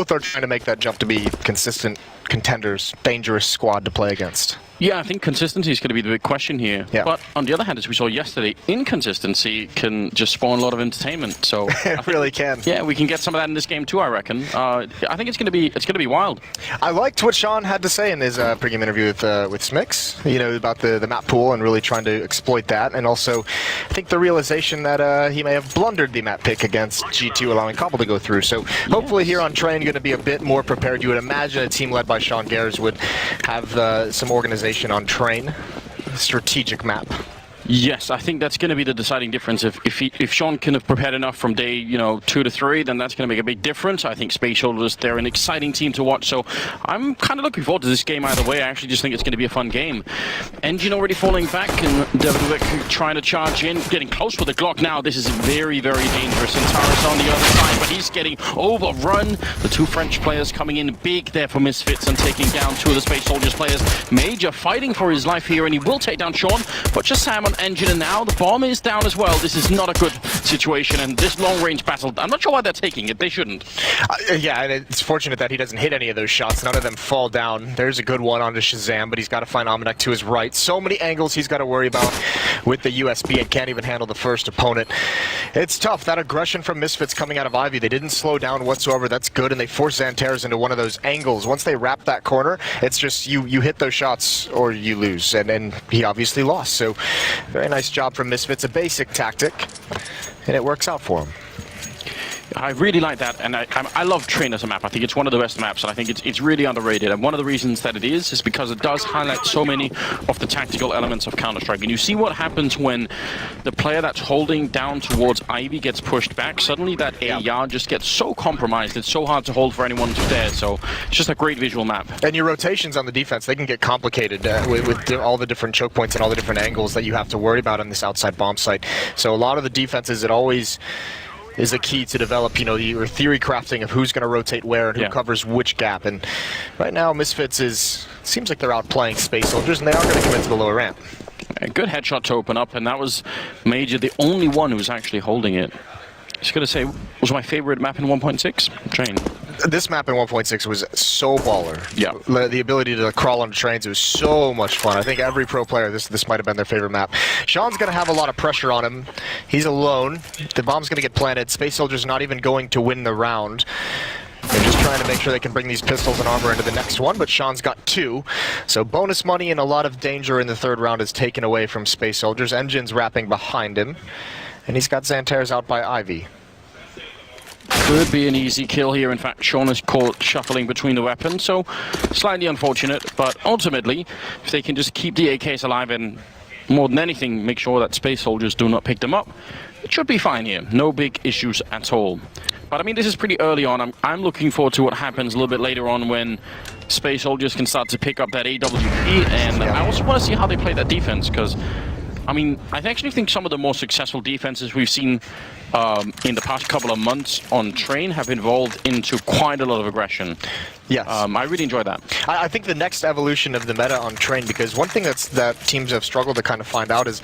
both are trying to make that jump to be consistent contenders, dangerous squad to play against. Yeah, I think consistency is going to be the big question here. Yeah. But on the other hand, as we saw yesterday, inconsistency can just spawn a lot of entertainment. So it really can. Yeah, we can get some of that in this game too, I reckon. I think it's going to be wild. I liked what Sean had to say in his pregame interview with Smix, about the map pool and really trying to exploit that, and also I think the realization that he may have blundered the map pick against G2, allowing Cobble to go through. So hopefully here on Train, going to be a bit more prepared. You would imagine a team led by Sean Gers would have some organization on Train, strategic map. Yes, I think that's going to be the deciding difference. If Sean can have prepared enough from day 2 to 3, then that's going to make a big difference. I think Space Shoulders, they're an exciting team to watch, so I'm kind of looking forward to this game either way. I actually just think it's going to be a fun game. Engine already falling back, and Devidovic trying to charge in, getting close with the Glock now. This is very, very dangerous. And Taras on the other side, but he's getting overrun. The two French players coming in big there for Misfits and taking down 2 of the Space Soldiers players. Major fighting for his life here, and he will take down Sean, but just Sam on Engine, and now the bomb is down as well. This is not a good situation, and this long-range battle, I'm not sure why they're taking it. They shouldn't. Yeah, and it's fortunate that he doesn't hit any of those shots. None of them fall down. There's a good one onto Shazam, but he's got to find Amanek to his right. So many angles he's got to worry about with the USB and can't even handle the first opponent. It's tough. That aggression from Misfits coming out of Ivy, they didn't slow down whatsoever. That's good, and they forced Xantares into one of those angles. Once they wrap that corner, it's just you hit those shots or you lose, and he obviously lost. So very nice job from Misfits, a basic tactic, and it works out for him. I really like that, and I love Train as a map. I think it's one of the best maps, and I think it's really underrated. And one of the reasons that it is because it does highlight so many of the tactical elements of Counter-Strike. And you see what happens when the player that's holding down towards Ivy gets pushed back. Suddenly that A yard just gets so compromised. It's so hard to hold for anyone who's there. So it's just a great visual map. And your rotations on the defense, they can get complicated with all the different choke points and all the different angles that you have to worry about on this outside bomb site. So a lot of the defenses, it always is a key to develop, your theory crafting of who's going to rotate where and who covers which gap. And right now, Misfits seems like they're outplaying Space Soldiers, and they are going to commit to the lower ramp. A good headshot to open up, and that was Major, the only one who was actually holding it. Just going to say, was my favorite map in 1.6? Train. This map in 1.6 was so baller. Yeah. The ability to crawl onto trains, it was so much fun. I think every pro player, this might have been their favorite map. Sean's going to have a lot of pressure on him. He's alone. The bomb's going to get planted. Space Soldier's not even going to win the round. They're just trying to make sure they can bring these pistols and armor into the next one, but Sean's got 2. So bonus money and a lot of danger in the third round is taken away from Space Soldiers. Engine's wrapping behind him, and he's got Xantares out by Ivy. Could be an easy kill here. In fact, Sean is caught shuffling between the weapons, so slightly unfortunate. But ultimately, if they can just keep the AKs alive and, more than anything, make sure that Space Soldiers do not pick them up, it should be fine here. No big issues at all. But I mean, this is pretty early on. I'm looking forward to what happens a little bit later on when Space Soldiers can start to pick up that AWP. And I also want to see how they play that defense, because I mean, I actually think some of the more successful defenses we've seen in the past couple of months on Train have evolved into quite a lot of aggression. Yes. I really enjoy that. I think the next evolution of the meta on Train, because one thing that teams have struggled to kind of find out is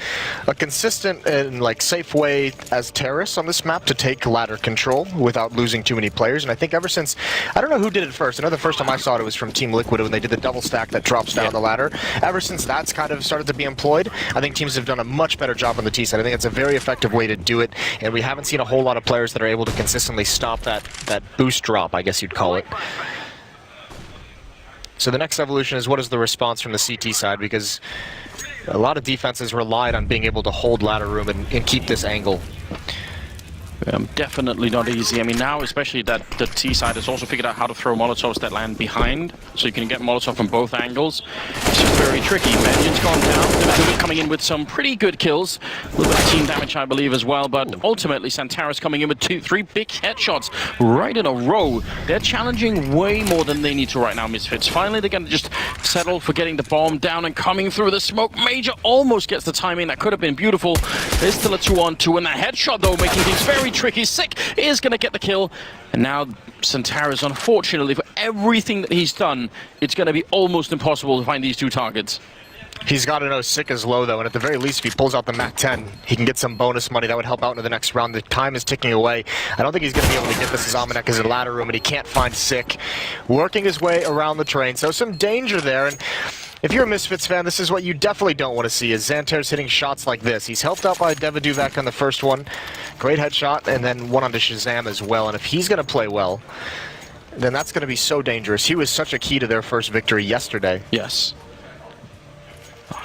a consistent and safe way as terrorists on this map to take ladder control without losing too many players. And I think ever since, I don't know who did it first. I know the first time I saw it was from Team Liquid when they did the double stack that drops down the ladder. Ever since that's kind of started to be employed, I think teams have done a much better job on the T side. I think it's a very effective way to do it, and we haven't seen a whole lot of players that are able to consistently stop that boost drop, I guess you'd call it. So the next evolution is, what is the response from the CT side? Because a lot of defenses relied on being able to hold ladder room and keep this angle. Definitely not easy. I mean, now especially that the T side has also figured out how to throw Molotovs that land behind, so you can get Molotov from both angles. It's just very tricky. Engine's gone down. Devidovic coming in with some pretty good kills. A little bit of team damage, I believe, as well. But ultimately, Xantares coming in with 3 big headshots right in a row. They're challenging way more than they need to right now, Misfits. Finally, they're going to just settle for getting the bomb down and coming through the smoke. Major almost gets the timing. That could have been beautiful. There's still a 2-on-2, and the headshot, though, making things very tricky. Sick is going to get the kill, and now Xantares, unfortunately, for everything that he's done, it's going to be almost impossible to find these 2 targets. He's got to know Sick is low, though, and at the very least, if he pulls out the MAC-10, he can get some bonus money that would help out into the next round. The time is ticking away. I don't think he's going to be able to get this as Amanek is in ladder room, and he can't find Sick. Working his way around the train, so some danger there. And if you're a Misfits fan, this is what you definitely don't want to see, is Xanter's hitting shots like this. He's helped out by Devaduvac on the first one. Great headshot, and then one onto Shazam as well. And if he's going to play well, then that's going to be so dangerous. He was such a key to their first victory yesterday. Yes.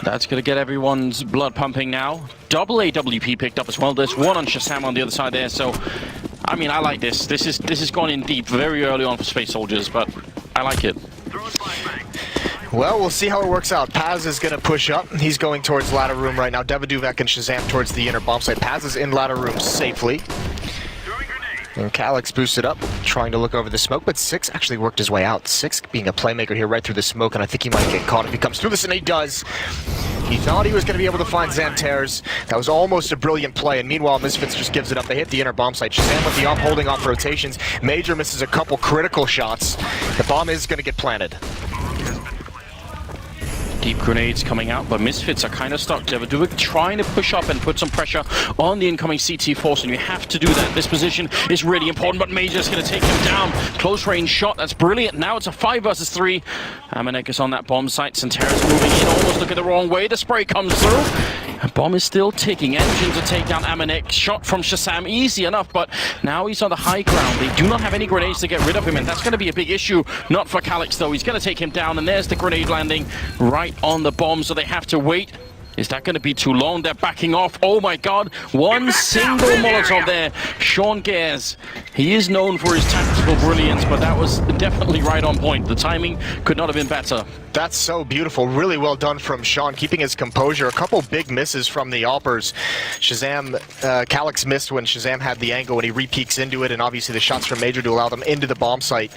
That's going to get everyone's blood pumping now. Double AWP picked up as well. There's one on Shazam on the other side there. So, I mean, I like this. This is gone in deep very early on for Space Soldiers, but I like it. Well, we'll see how it works out. Paz is going to push up. He's going towards ladder room right now. Devaduvac and Shazam towards the inner bomb site. Paz is in ladder room safely. And Calyx boosted up, trying to look over the smoke, but Six actually worked his way out. Six being a playmaker here right through the smoke, and I think he might get caught if he comes through this, and he does. He thought he was going to be able to find Xanter's. That was almost a brilliant play, and meanwhile, Misfits just gives it up. They hit the inner bomb site. Shazam with the op, holding off rotations. Major misses a couple critical shots. The bomb is going to get planted. Deep grenades coming out, but Misfits are kind of stuck. Devaduvac trying to push up and put some pressure on the incoming CT force, and you have to do that. This position is really important, but Major's going to take him down. Close range shot, that's brilliant. Now it's a 5 versus 3. Amanek is on that bomb site. Xanter's moving in, almost looking the wrong way. The spray comes through. The bomb is still ticking. Engine to take down Amanek. Shot from Shazam, easy enough, but now he's on the high ground. They do not have any grenades to get rid of him, and that's going to be a big issue. Not for Calyx, though. He's going to take him down, and there's the grenade landing right on the bomb, so they have to wait. Is that going to be too long? They're backing off. Oh my god, one single Molotov there. Sean Gares, he is known for his tactical brilliance, but that was definitely right on point. The timing could not have been better. That's so beautiful. Really well done from Sean, keeping his composure. A couple big misses from the Oppers. Shazam, Calyx missed when Shazam had the angle, and he re-peeks into it, and obviously the shots from Major to allow them into the bomb site.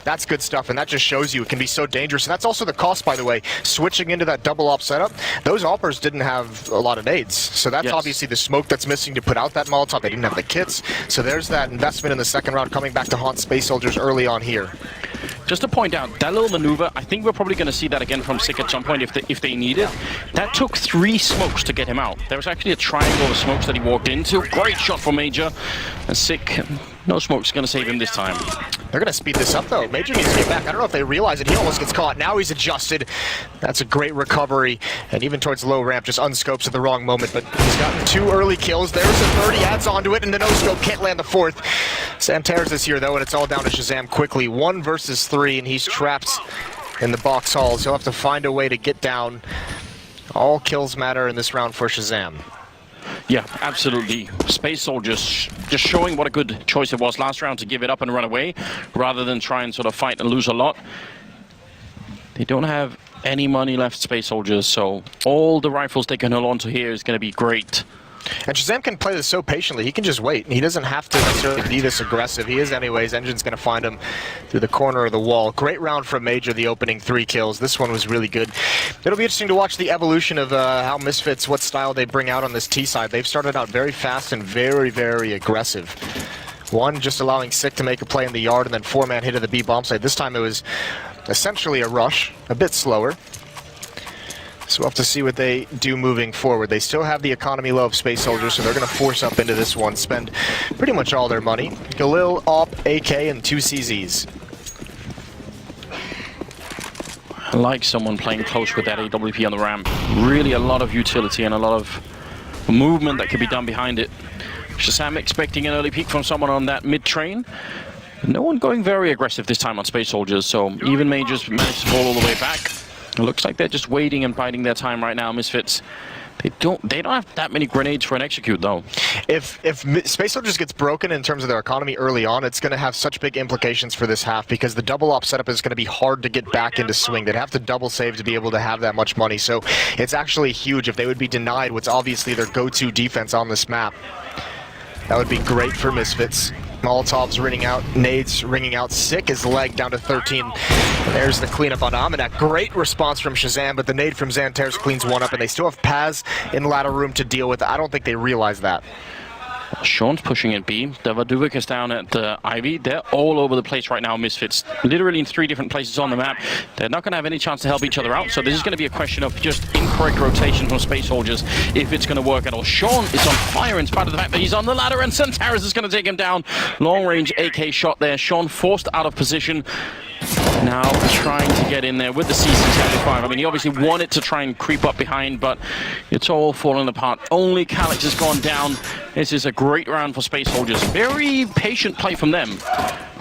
That's good stuff, and that just shows you it can be so dangerous. And that's also the cost, by the way, switching into that double op setup. Those Oppers didn't have a lot of nades, so that's obviously the smoke that's missing to put out that Molotov. They didn't have the kits, so there's that investment in the second round coming back to haunt Space Soldiers early on here. Just to point out, that little maneuver, I think we're probably going to see that again from Sick at some point if they need it. That took 3 smokes to get him out. There was actually a triangle of smokes that he walked into. Great shot for Major. And Sick, no smoke's going to save him this time. They're going to speed this up, though. Major needs to get back. I don't know if they realize it. He almost gets caught. Now he's adjusted. That's a great recovery. And even towards the low ramp, just unscopes at the wrong moment. But he's gotten 2 early kills. There's a 30, adds onto it, and the no-scope can't land the 4th. Xanter's is here, though, and it's all down to Shazam quickly. 1 versus 3, and he's trapped in the box halls. He'll have to find a way to get down. All kills matter in this round for Shazam. Yeah, absolutely. Space Soldiers just showing what a good choice it was last round to give it up and run away, rather than try and sort of fight and lose a lot. They don't have any money left, Space Soldiers, so all the rifles they can hold on to here is going to be great. And Shazam can play this so patiently. He can just wait. He doesn't have to necessarily be this aggressive. He is anyways. Engine's going to find him through the corner of the wall. Great round from Major, the opening 3 kills. This one was really good. It'll be interesting to watch the evolution of how Misfits, what style they bring out on this T side. They've started out very fast and very, very aggressive. One, just allowing Sick to make a play in the yard, and then 4-man hit of the B bomb site. This time it was essentially a rush, a bit slower. So we'll have to see what they do moving forward. They still have the economy low of Space Soldiers, so they're going to force up into this one, spend pretty much all their money. Galil, Op, AK, and 2 CZs. I like someone playing close with that AWP on the ramp. Really a lot of utility and a lot of movement that could be done behind it. Shazam expecting an early peek from someone on that mid-train. No one going very aggressive this time on Space Soldiers, so even Majors managed to fall all the way back. It looks like they're just waiting and biding their time right now, Misfits. They don't have that many grenades for an execute, though. If Space Soldiers gets broken in terms of their economy early on, it's going to have such big implications for this half, because the double op setup is going to be hard to get back into swing. They'd have to double save to be able to have that much money, so it's actually huge if they would be denied what's obviously their go-to defense on this map. That would be great for Misfits. Molotovs ringing out, nades ringing out. Sick is leg down to 13. And there's the cleanup on Amanek. Great response from Shazam, but the nade from Xanter's cleans one up, and they still have Paz in ladder room to deal with. I don't think they realize that. Sean's pushing at B. Devaduvik is down at Ivy. They're all over the place right now, Misfits. Literally in 3 different places on the map. They're not going to have any chance to help each other out, so this is going to be a question of just incorrect rotation from Space Soldiers if it's going to work at all. Sean is on fire in spite of the fact that he's on the ladder, and Santaris is going to take him down. Long-range AK shot there. Sean forced out of position. Now trying to get in there with the CC-75. I mean, he obviously wanted to try and creep up behind, but it's all falling apart. Only Calyx has gone down. This is a great round for Space Soldiers. Very patient play from them.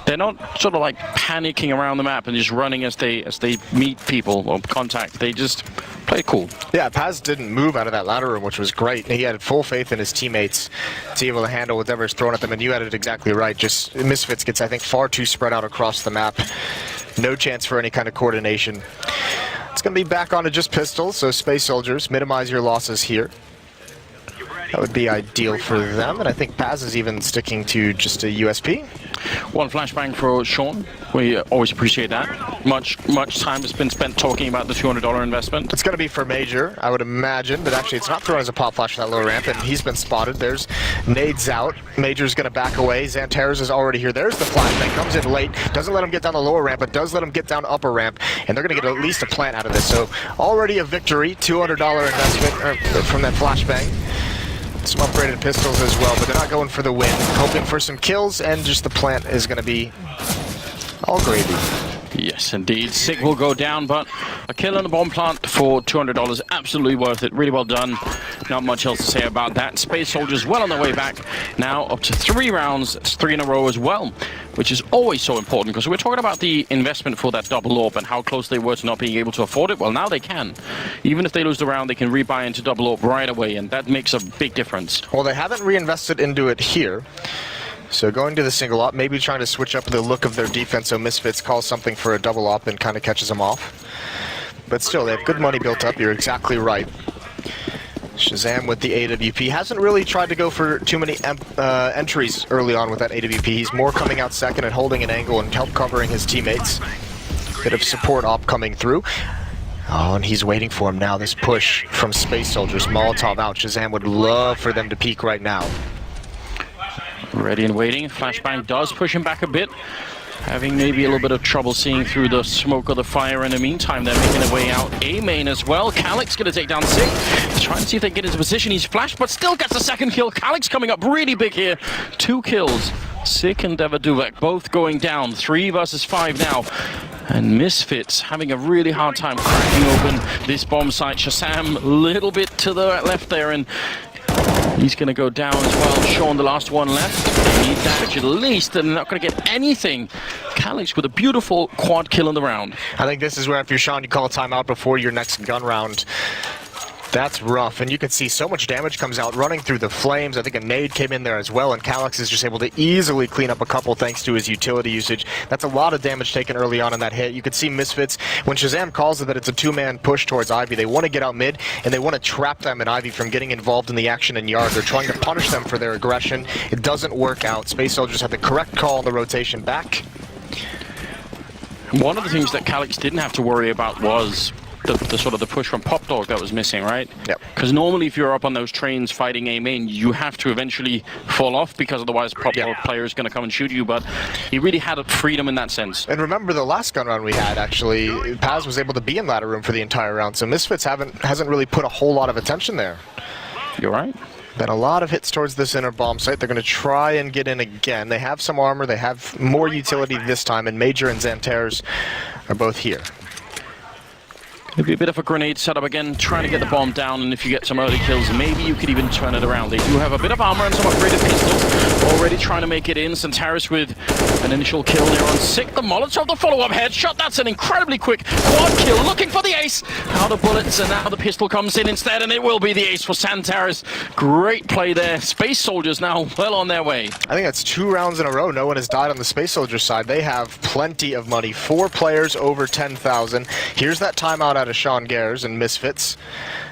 They're not sort of like panicking around the map and just running as they meet people or contact. They just play cool. Yeah, Paz didn't move out of that ladder room, which was great. He had full faith in his teammates to be able to handle whatever's thrown at them, and you had it exactly right. Just Misfits gets, I think, far too spread out across the map. No chance for any kind of coordination. It's going to be back onto just pistols, so Space Soldiers, minimize your losses here. That would be ideal for them, and I think Paz is even sticking to just a USP. One flashbang for Sean. We always appreciate that. Much time has been spent talking about the $200 investment. It's going to be for Major, I would imagine, but actually it's not thrown as a pop flash for that low ramp, and he's been spotted. There's nades out. Major's going to back away. Xantares is already here. There's the flashbang. Comes in late. Doesn't let him get down the lower ramp, but does let him get down upper ramp, and they're going to get at least a plant out of this. So already a victory. $200 investment from that flashbang. Some upgraded pistols as well, but they're not going for the win. Hoping for some kills, and just the plant is going to be all gravy. Yes, indeed. Sig will go down, but a kill on the bomb plant for $200. Absolutely worth it. Really well done. Not much else to say about that. Space Soldiers well on their way back. Now up to 3 rounds. It's 3 in a row as well, which is always so important, because we're talking about the investment for that double AWP and how close they were to not being able to afford it. Well, now they can. Even if they lose the round, they can rebuy into double AWP right away, and that makes a big difference. Well, they haven't reinvested into it here. So going to the single op, maybe trying to switch up the look of their defense so Misfits calls something for a double op and kind of catches them off. But still, they have good money built up. You're exactly right. Shazam with the AWP hasn't really tried to go for too many entries early on with that AWP. He's more coming out second and holding an angle and help covering his teammates. Bit of support op coming through. Oh, and he's waiting for him now. This push from Space Soldiers. Molotov out. Shazam would love for them to peek right now. Ready and waiting. Flashbang does push him back a bit. Having maybe a little bit of trouble seeing through the smoke or the fire. In the meantime, they're making their way out A main as well. Calyx going to take down Sig. Trying to see if they can get into position. He's flashed, but still gets a second kill. Calyx coming up really big here. 2 kills. Sig and Devaduvik both going down. 3 versus 5 now. And Misfits having a really hard time cracking open this bomb site. Shazam a little bit to the left there, and he's going to go down as well. Sean, the last one left. They need damage at least, and they're not going to get anything. Calyx with a beautiful quad kill in the round. I think this is where, if you're Sean, you call a timeout before your next gun round. That's rough, and you can see so much damage comes out running through the flames. I think a nade came in there as well, and Calyx is just able to easily clean up a couple thanks to his utility usage. That's a lot of damage taken early on in that hit. You can see Misfits, when Shazam calls it that it's a 2-man push towards Ivy, they want to get out mid, and they want to trap them and Ivy from getting involved in the action in yard. They're trying to punish them for their aggression. It doesn't work out. Space Soldiers had the correct call on the rotation back. One of the things that Calyx didn't have to worry about was the sort of the push from Pop Dog that was missing, right? Yep. Because normally if you're up on those trains fighting A main, you have to eventually fall off, because otherwise Pop Dog player is going to come and shoot you, but he really had a freedom in that sense. And remember the last gun round we had, actually, Paz was able to be in ladder room for the entire round, so Misfits hasn't really put a whole lot of attention there. You're right. Been a lot of hits towards this inner bomb site. They're going to try and get in again. They have some armor, they have more utility this time, and Major and Xantares are both here. Maybe a bit of a grenade setup again, trying to get the bomb down, and if you get some early kills, maybe you could even turn it around. They do have a bit of armor and some upgraded pistols. Already trying to make it in. Santaris with an initial kill there on Sick. The Molotov, the follow-up headshot. That's an incredibly quick quad kill. Looking for the ace. Out of bullets, and now the pistol comes in instead, and it will be the ace for Santaris. Great play there. Space Soldiers now well on their way. I think that's 2 rounds in a row. No one has died on the Space Soldiers side. They have plenty of money. 4 players over 10,000. Here's that timeout out of Sean Gares and Misfits.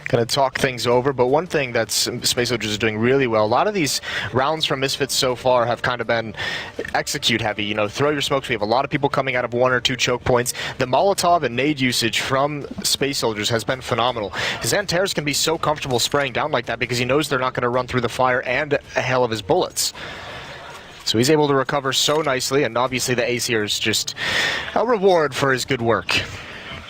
Going to talk things over, but one thing that Space Soldiers is doing really well, a lot of these rounds from Misfits so far have kind of been execute heavy. You know, throw your smokes. We have a lot of people coming out of 1 or 2 choke points. The Molotov and nade usage from Space Soldiers has been phenomenal. Xantares can be so comfortable spraying down like that because he knows they're not going to run through the fire and a hell of his bullets. So he's able to recover so nicely, and obviously the ace here is just a reward for his good work.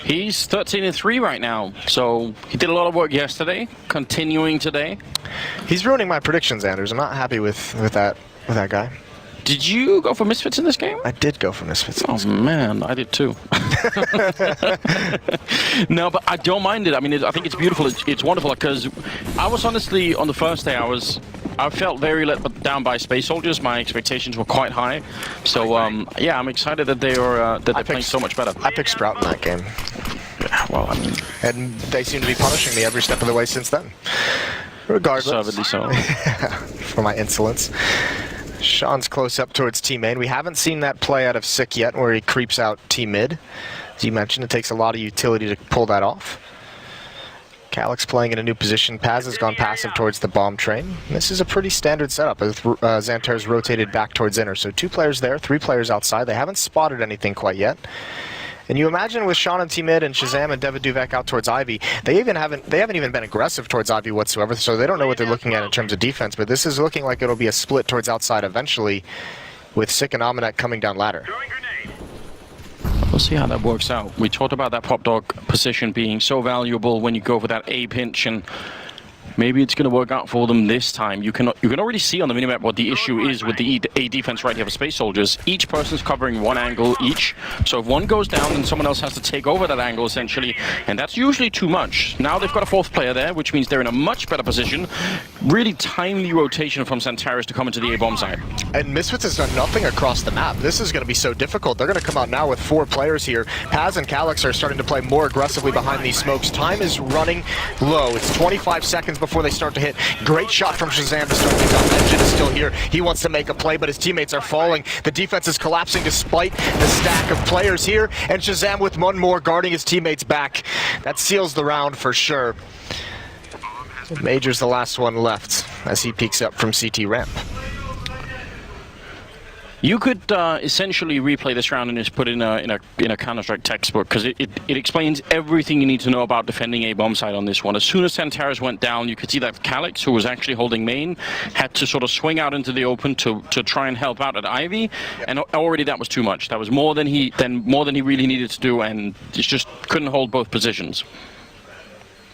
He's 13-3 right now, so he did a lot of work yesterday, continuing today. He's ruining my predictions, Anders. I'm not happy with that guy. Did you go for Misfits in this game? I did go for Misfits. Oh man, I did too. No, but I don't mind it. I mean, I think it's beautiful. It's wonderful because I was honestly on the first day I felt very let down by Space Soldiers. My expectations were quite high. So yeah, I'm excited that they're playing so much better. I picked Sprout in that game. Yeah, well, I mean, and they seem to be punishing me every step of the way since then. Regardless, deservedly so. For my insolence. Sean's close up towards T main. We haven't seen that play out of Sick yet, where he creeps out T mid. As you mentioned, it takes a lot of utility to pull that off. Calyx playing in a new position. Paz has gone passive towards the bomb train. This is a pretty standard setup with Xantares rotated back towards inner. So 2 players there, 3 players outside. They haven't spotted anything quite yet. And you imagine with Sean and T-Mid and Shazam and David Duvek out towards Ivy, they haven't even been aggressive towards Ivy whatsoever, so they don't know what they're looking at in terms of defense, but this is looking like it'll be a split towards outside eventually with Sick and Amanek coming down ladder. We'll see how that works out. We talked about that pop dog position being so valuable when you go for that A pinch, and maybe it's going to work out for them this time. You can already see on the minimap what the issue is with the A defense right here for Space Soldiers. Each person's covering 1 angle each. So if one goes down, then someone else has to take over that angle, essentially. And that's usually too much. Now they've got a 4th player there, which means they're in a much better position. Really timely rotation from Xantares to come into the A-bomb side. And Misfits has done nothing across the map. This is going to be so difficult. They're going to come out now with 4 players here. Paz and Calyx are starting to play more aggressively behind these smokes. Time is running low. It's 25 seconds before they start to hit. Great shot from Shazam to start things off. Engine is still here. He wants to make a play, but his teammates are falling. The defense is collapsing despite the stack of players here, and Shazam with 1 more guarding his teammates back. That seals the round for sure. Major's the last one left as he peeks up from CT ramp. You could essentially replay this round and just put in a Counter-Strike textbook, because it explains everything you need to know about defending a bomb site on this one. As soon as Xantares went down, you could see that Calyx, who was actually holding main, had to sort of swing out into the open to try and help out at Ivy, and already that was too much. That was more than he really needed to do, and just couldn't hold both positions.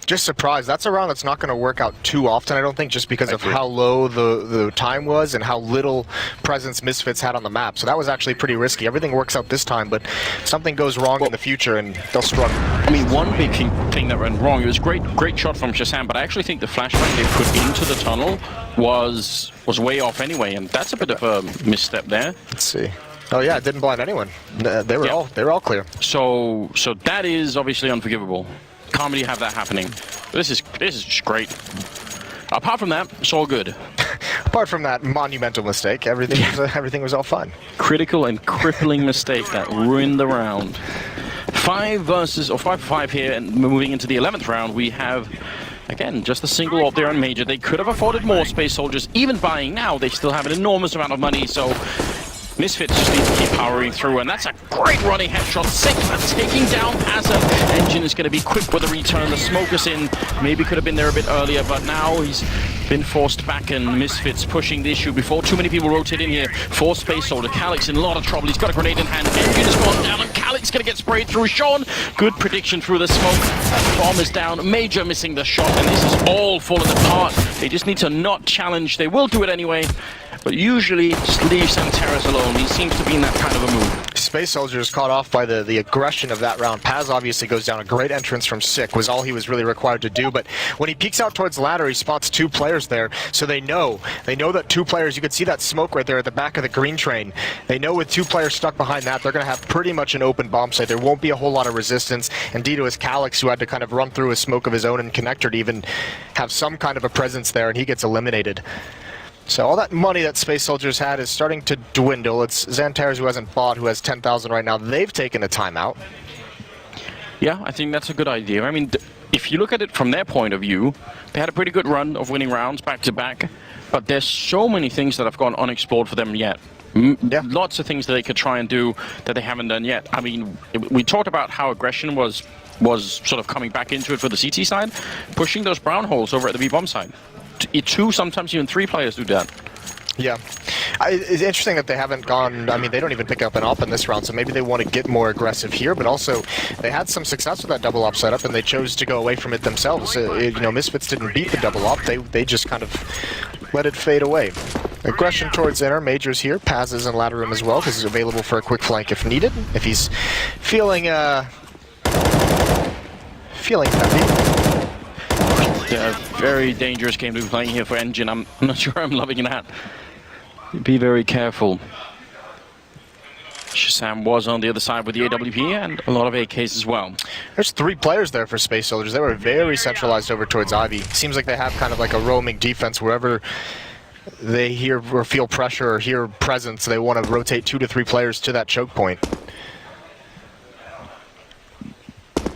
Just surprised. That's a round that's not going to work out too often, I don't think, just because of how low the time was and how little presence Misfits had on the map. So that was actually pretty risky. Everything works out this time, but something goes wrong in the future and they'll struggle. I mean, one big thing that went wrong, it was great shot from Shazam, but I actually think the flashbang they put into the tunnel was way off anyway, and that's a bit of a misstep there. Let's see. Oh yeah, it didn't blind anyone. They were all clear. So that is obviously unforgivable. Can't really have that happening. This is just great. Apart from that, it's all good. Apart from that monumental mistake, everything was all fine. Critical and crippling mistake that ruined the round. 5 for 5 here, and moving into the 11th round, we have, again, just a single up there on Major. They could have afforded more Space Soldiers. Even buying now, they still have an enormous amount of money, so Misfits just need to keep powering through, and that's a great running headshot. Sick, taking down Pazza. Engine is going to be quick with a return. The smoke is in. Maybe could have been there a bit earlier, but now he's been forced back, and Misfits pushing the issue before too many people rotate in here. For Space Soldier, Calyx in a lot of trouble. He's got a grenade in hand. Engine has gone down, and Calyx going to get sprayed through. Sean, good prediction through the smoke. That bomb is down. Major missing the shot, and this is all falling apart. They just need to not challenge. They will do it anyway, but usually just leave Xantares alone. He seems to be in that kind of a mood. Space Soldiers caught off by the aggression of that round. Paz obviously goes down. A great entrance from Sick was all he was really required to do, but when he peeks out towards ladder, he spots 2 players there, so they know that 2 players, you could see that smoke right there at the back of the green train. They know with 2 players stuck behind that, they're going to have pretty much an open bomb site. There won't be a whole lot of resistance. Indeed, it was Calyx who had to kind of run through a smoke of his own and connector to even have some kind of a presence there, and he gets eliminated. So all that money that Space Soldiers had is starting to dwindle. It's Xantares who hasn't bought, who has 10,000 right now. They've taken a timeout. Yeah, I think that's a good idea. I mean, if you look at it from their point of view, they had a pretty good run of winning rounds back to back, but there's so many things that have gone unexplored for them yet. Yeah. Lots of things that they could try and do that they haven't done yet. I mean, we talked about how aggression was sort of coming back into it for the CT side, pushing those brown holes over at the B-bomb side. Two, sometimes even three players do that. Yeah. It's interesting that they haven't gone, I mean, they don't even pick up an op in this round, so maybe they want to get more aggressive here, but also they had some success with that double op setup, and they chose to go away from it themselves. You know, Misfits didn't beat the double op, they just kind of let it fade away. Aggression towards inner, Major's here, Paz is in ladder room as well, because he's available for a quick flank if needed, if he's feeling heavy. Yeah, very dangerous game to be playing here for Engine. I'm not sure I'm loving that. Be very careful. Shazam was on the other side with the AWP and a lot of AKs as well. There's 3 players there for Space Soldiers. They were very centralized over towards Ivy. Seems like they have kind of like a roaming defense wherever they hear or feel pressure or hear presence. They want to rotate 2 to 3 players to that choke point.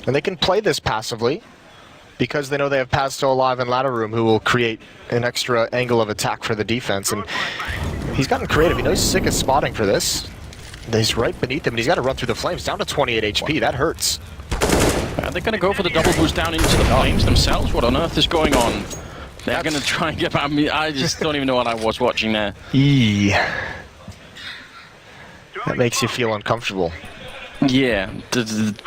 And they can play this passively, because they know they have Paz still alive in ladder room, who will create an extra angle of attack for the defense. And he's gotten creative. He knows Sick is spotting for this. He's right beneath him, and he's got to run through the flames. Down to 28 HP. That hurts. They're going to go for the double boost down into the flames themselves. What on earth is going on? They're going to try and get by me. I just don't even know what I was watching there. That makes you feel uncomfortable. Yeah,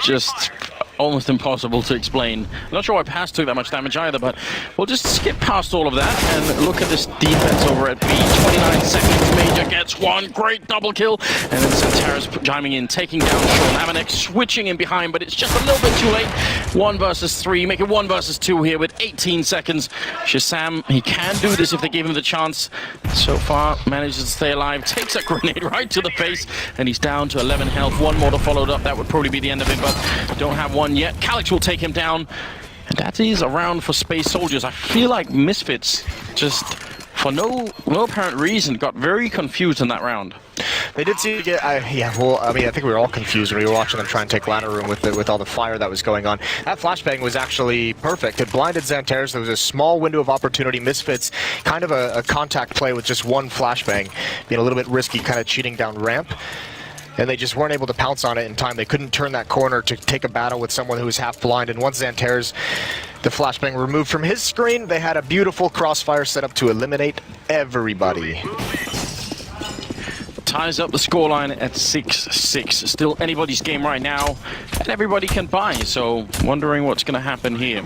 just almost impossible to explain. I'm not sure why Paz took that much damage either, but we'll just skip past all of that and look at this defense over at B. 29 seconds, Major gets one, great double kill, and then Santaris chiming in, taking down Sean. Amanek switching in behind, but it's just a little bit too late. 1 versus 3, make it 1 versus 2 here with 18 seconds. Shazam, he can do this if they give him the chance. So far, manages to stay alive, takes a grenade right to the face, and he's down to 11 health. 1 more to follow it up, that would probably be the end of it, but don't have one yet. Calix will take him down, and that is a round for Space Soldiers. I feel like Misfits just, for no apparent reason, got very confused in that round. They did seem to get, yeah, well, I mean, I think we were all confused when we were watching them try and take ladder room with all the fire that was going on. That flashbang was actually perfect. It blinded Xantares. There was a small window of opportunity. Misfits, kind of a contact play with just 1 flashbang, being a little bit risky, kind of cheating down ramp. And they just weren't able to pounce on it in time. They couldn't turn that corner to take a battle with someone who was half blind. And once Xantares, the flashbang removed from his screen, they had a beautiful crossfire set up to eliminate everybody. Ties up the scoreline at 6-6. Still anybody's game right now, and everybody can buy, so wondering what's going to happen here.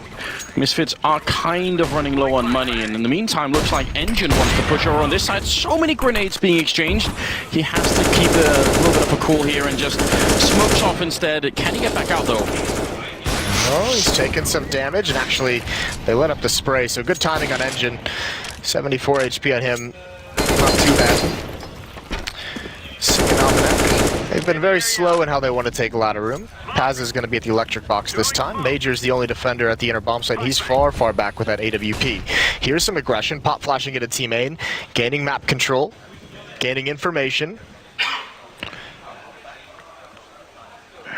Misfits are kind of running low on money, and in the meantime, looks like Engine wants to push over on this side. So many grenades being exchanged. He has to keep a little bit of a cool here and just smokes off instead. Can he get back out, though? Oh, he's taken some damage, and actually, they let up the spray, so good timing on Engine. 74 HP on him. Not too bad. They've been very slow in how they want to take ladder room. Paz is going to be at the electric box this time. Major's the only defender at the inner bomb site. He's far, far back with that AWP. Here's some aggression. Pop flashing into team A, gaining map control, gaining information.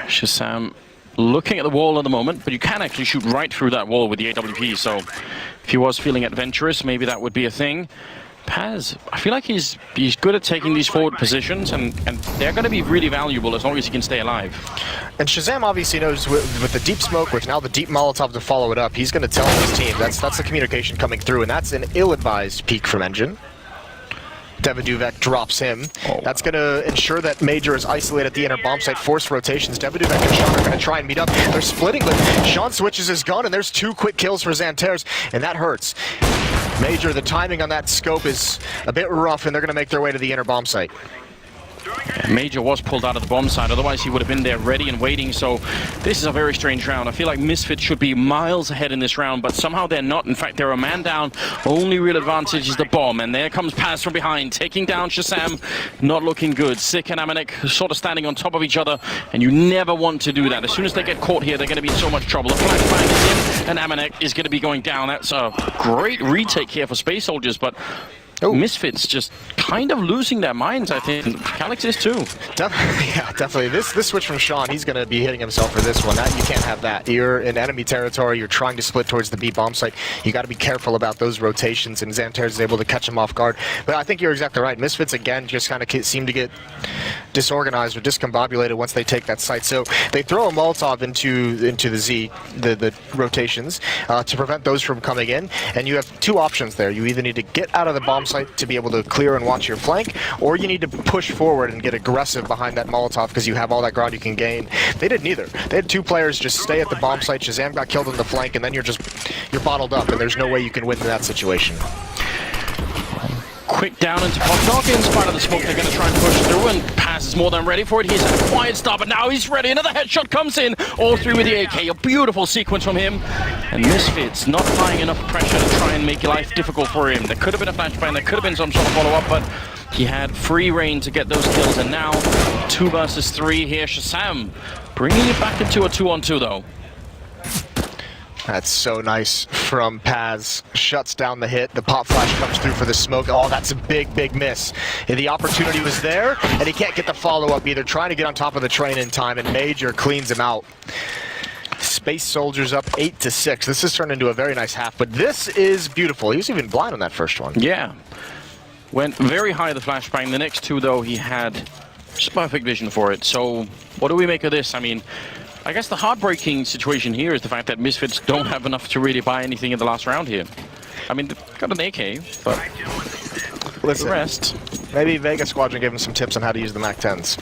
Shazam looking at the wall at the moment, but you can actually shoot right through that wall with the AWP, so if he was feeling adventurous, maybe that would be a thing. Paz, I feel like he's good at taking these forward positions, and they're going to be really valuable as long as he can stay alive. And Shazam obviously knows with the deep smoke, with now the deep Molotov to follow it up, he's going to tell his team. That's the communication coming through, and that's an ill-advised peek from Engine. Deviduvek drops him. Oh. That's going to ensure that Major is isolated at the inner bomb site. Forced rotations. Deviduvek and Sean are going to try and meet up. They're splitting, but Sean switches his gun, and there's 2 quick kills for Xantares, and that hurts. Major, the timing on that scope is a bit rough, and they're going to make their way to the inner bomb site. Major was pulled out of the bomb site, otherwise he would have been there ready and waiting, so this is a very strange round. I feel like Misfits should be miles ahead in this round, but somehow they're not. In fact, they're a man down. Only real advantage is the bomb, and there comes Paz from behind, taking down Shazam. Not looking good. Sick and Amanek sort of standing on top of each other, and you never want to do that. As soon as they get caught here, they're going to be in so much trouble. The flashbang is in, and Amanek is going to be going down. That's a great retake here for Space Soldiers, but Misfits just kind of losing their minds, I think. Calix is too. Definitely. This switch from Sean, he's going to be hitting himself for this one. You can't have that. You're in enemy territory. You're trying to split towards the B bomb site. You got to be careful about those rotations, and Xantares is able to catch him off guard. But I think you're exactly right. Misfits, again, just kind of seem to get disorganized or discombobulated once they take that site. So they throw a Molotov into the Z, the rotations, to prevent those from coming in. And you have two options there. You either need to get out of the bomb site to be able to clear and watch your flank, or you need to push forward and get aggressive behind that Molotov because you have all that ground you can gain. They did neither. They had two players just stay at the bomb site. Shazam got killed on the flank, and then you're bottled up, and there's no way you can win in that situation. Quick down into Popdog. In spite of the smoke, they're going to try and push through, and Paz is more than ready for it. He's at a quiet start, but now he's ready. Another headshot comes in, all through with the AK. A beautiful sequence from him. And Misfits not applying enough pressure to try and make life difficult for him. There could have been a flashbang, there could have been some sort of follow-up, but he had free reign to get those kills. And now 2 versus 3 here. Shazam bringing it back into a 2-on-2 though. That's so nice from Paz. Shuts down the hit. The pop flash comes through for the smoke. Oh, that's a big, big miss. The opportunity was there, and he can't get the follow-up either. Trying to get on top of the train in time, and Major cleans him out. Space Soldiers up 8-6. This has turned into a very nice half, but this is beautiful. He was even blind on that first one. Yeah. Went very high, the flashbang. The next two, though, he had just perfect vision for it. So what do we make of this? I mean, I guess the heartbreaking situation here is the fact that Misfits don't have enough to really buy anything in the last round here. I mean, they've got an AK, but listen, the rest. Maybe Vega Squadron gave him some tips on how to use the MAC-10s.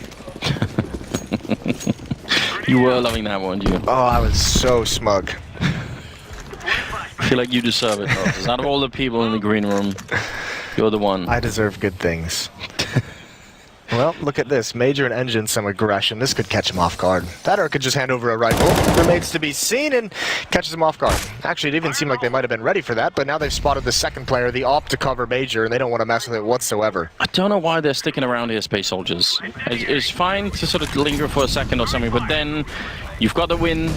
You were loving that, weren't you? Oh, I was so smug. I feel like you deserve it, though, because out of all the people in the green room, you're the one. I deserve good things. Well, look at this. Major and Engine, some aggression. This could catch him off guard. That or it could just hand over a rifle. Remains to be seen and catches him off guard. Actually, it even seemed like they might have been ready for that, but now they've spotted the second player, the AWP, to cover Major, and they don't want to mess with it whatsoever. I don't know why they're sticking around here, Space Soldiers. It's fine to sort of linger for a second or something, but then you've got the win.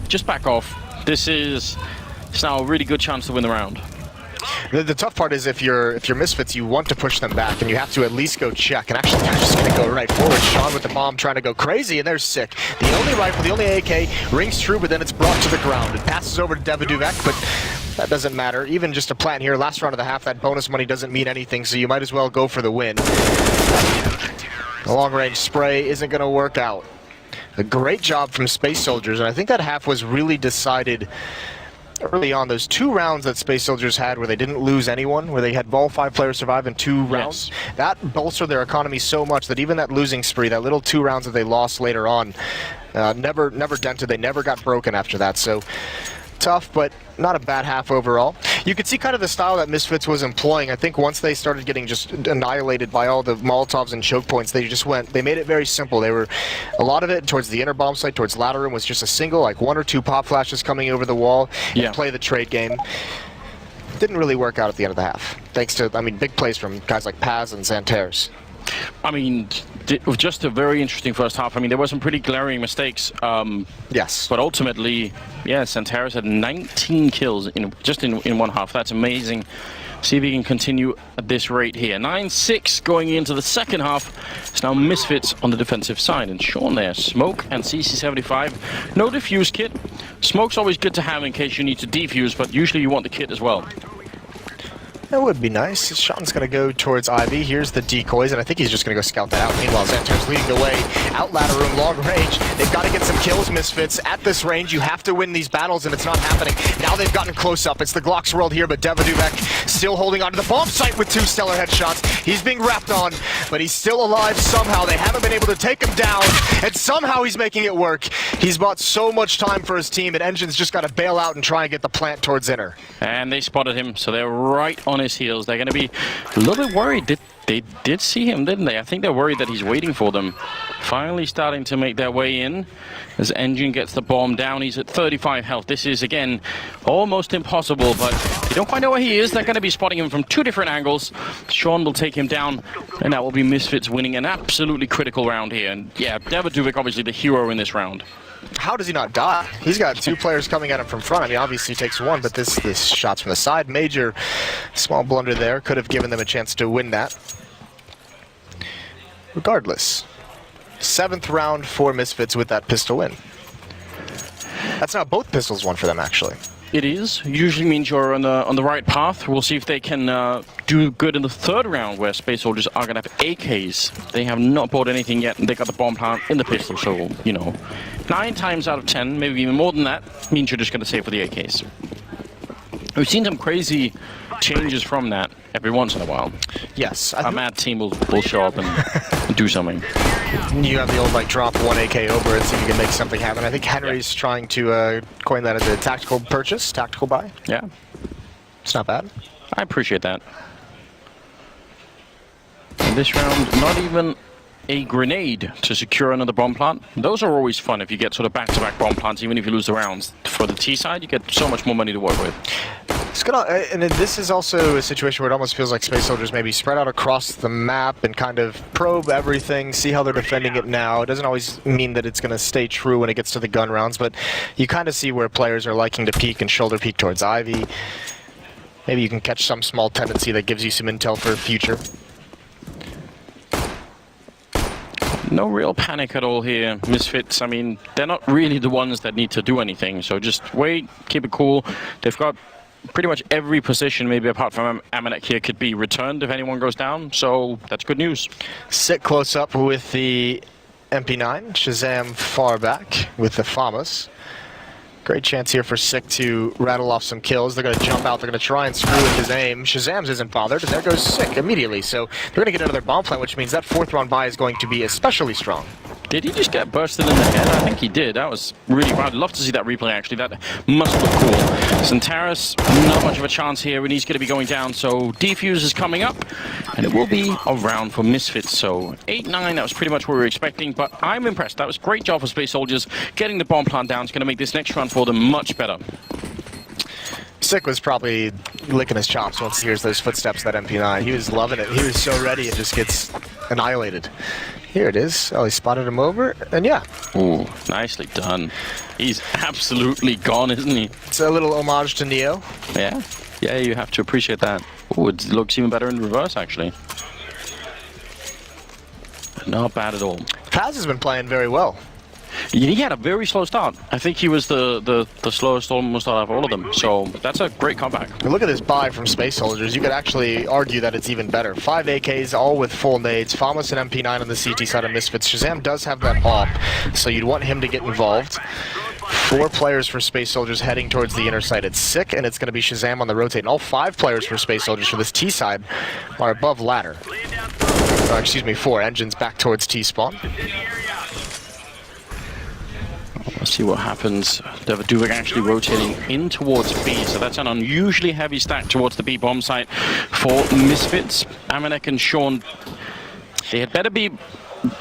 Just back off. It's now a really good chance to win the round. The tough part is if you're Misfits, you want to push them back, and you have to at least go check. And actually, they're just going to go right forward. Sean with the bomb trying to go crazy, and they're sick. The only rifle, the only AK rings true, but then it's brought to the ground. It passes over to Devaduvek, but that doesn't matter. Even just a plant here, last round of the half, that bonus money doesn't mean anything, so you might as well go for the win. The long-range spray isn't going to work out. A great job from Space Soldiers, and I think that half was really decided early on. Those 2 rounds that Space Soldiers had where they didn't lose anyone, where they had all 5 players survive in 2 rounds, that bolstered their economy so much that even that losing spree, that little 2 rounds that they lost later on, never dented. They never got broken after that. So tough, but not a bad half overall. You could see kind of the style that Misfits was employing. I think once they started getting just annihilated by all the Molotovs and choke points, they made it very simple. They were, a lot of it towards the inner bomb site, towards ladder room, was just a single, like 1 or 2 pop flashes coming over the wall and play the trade game. Didn't really work out at the end of the half. Thanks to, I mean, big plays from guys like Paz and Xantares. I mean, it was just a very interesting first half. I mean, there were some pretty glaring mistakes. Yes. But ultimately, yeah, Xantares had 19 kills just in one half. That's amazing. See if he can continue at this rate here. 9-6 going into the second half. It's now Misfits on the defensive side. And Sean there, Smoke and CC75. No defuse kit. Smoke's always good to have in case you need to defuse, but usually you want the kit as well. That would be nice. Sean's going to go towards Ivy. Here's the decoys, and I think he's just going to go scout that out. Meanwhile, Xantares leading the way. Out ladder room, long range. They've got to get some kills, Misfits. At this range, you have to win these battles, and it's not happening. Now they've gotten close up. It's the Glock's world here, but Devaduvek still holding on to the bomb site with 2 stellar headshots. He's being wrapped on, but he's still alive somehow. They haven't been able to take him down, and somehow he's making it work. He's bought so much time for his team, and Engine's just got to bail out and try and get the plant towards inner. And they spotted him, so they're right on his heels. They're going to be a little bit worried. They did see him, didn't they? I think they're worried that he's waiting for them. Finally starting to make their way in as Engine gets the bomb down. He's at 35 health. This is, again, almost impossible, but they don't quite know where he is. They're going to be spotting him from 2 different angles. Sean will take him down, and that will be Misfits winning an absolutely critical round here. And yeah, Devaduvek obviously the hero in this round. How does he not die? He's got 2 players coming at him from front. I mean, obviously he takes 1, but this shot's from the side. Major small blunder there. Could have given them a chance to win that. Regardless, 7th round for Misfits with that pistol win. That's now both pistols won for them, actually. It is. Usually means you're on the right path. We'll see if they can do good in the 3rd round, where Space Soldiers are going to have AKs. They have not bought anything yet, and they got the bomb plant in the pistol. So, you know, 9 times out of 10, maybe even more than that, means you're just going to save for the AKs. We've seen some crazy changes from that every once in a while. Yes. A mad team will show up and do something. You have the old, like, drop 1 AK over it so you can make something happen. I think Henry's trying to coin that as a tactical purchase, tactical buy. Yeah. It's not bad. I appreciate that. In this round, not even a grenade to secure another bomb plant. Those are always fun if you get sort of back-to-back bomb plants, even if you lose the rounds. For the T side, you get so much more money to work with. It's gonna, and this is also a situation where it almost feels like Space Soldiers maybe spread out across the map and kind of probe everything, see how they're defending it now. It doesn't always mean that it's going to stay true when it gets to the gun rounds, but you kind of see where players are liking to peek and shoulder peek towards Ivy. Maybe you can catch some small tendency that gives you some intel for the future. No real panic at all here, Misfits. I mean, they're not really the ones that need to do anything, so just wait, keep it cool. They've got pretty much every position, maybe apart from Amanek here, could be returned if anyone goes down, so that's good news. Sit close up with the MP9, Shazam far back with the FAMAS. Great chance here for Sick to rattle off some kills. They're going to jump out. They're going to try and screw with his aim. Shazam's isn't bothered, and there goes Sick immediately. So they're going to get another bomb plant, which means that 4th round buy is going to be especially strong. Did he just get bursted in the head? I think he did. That was really bad. I'd love to see that replay, actually. That must look cool. Centauros, not much of a chance here, and he's going to be going down. So Defuse is coming up, and it will be a round for Misfits. So 8-9, that was pretty much what we were expecting, but I'm impressed. That was a great job for Space Soldiers. Getting the bomb plant down is going to make this next round for them much better. Sick was probably licking his chops once he hears those footsteps, that MP9. He was loving it. He was so ready, it just gets annihilated. Here it is. Oh, he spotted him over, and yeah. Ooh, nicely done. He's absolutely gone, isn't he? It's a little homage to Neo. Yeah. Yeah, you have to appreciate that. Ooh, it looks even better in reverse, actually. Not bad at all. Paz has been playing very well. He had a very slow start. I think he was the slowest almost out of all of them. So that's a great comeback. Look at this buy from Space Soldiers. You could actually argue that it's even better. 5 AKs, all with full nades. FAMAS and MP9 on the CT side of Misfits. Shazam does have that AWP, so you'd want him to get involved. 4 players for Space Soldiers heading towards the inner side. It's Sick, and it's going to be Shazam on the rotate. And all 5 players for Space Soldiers for this T side are above ladder. Excuse me, 4. Engines back towards T spawn. Let's see what happens. Duvik actually rotating in towards B, so that's an unusually heavy stack towards the B bomb site for Misfits. Amanek and Sean, they had better be,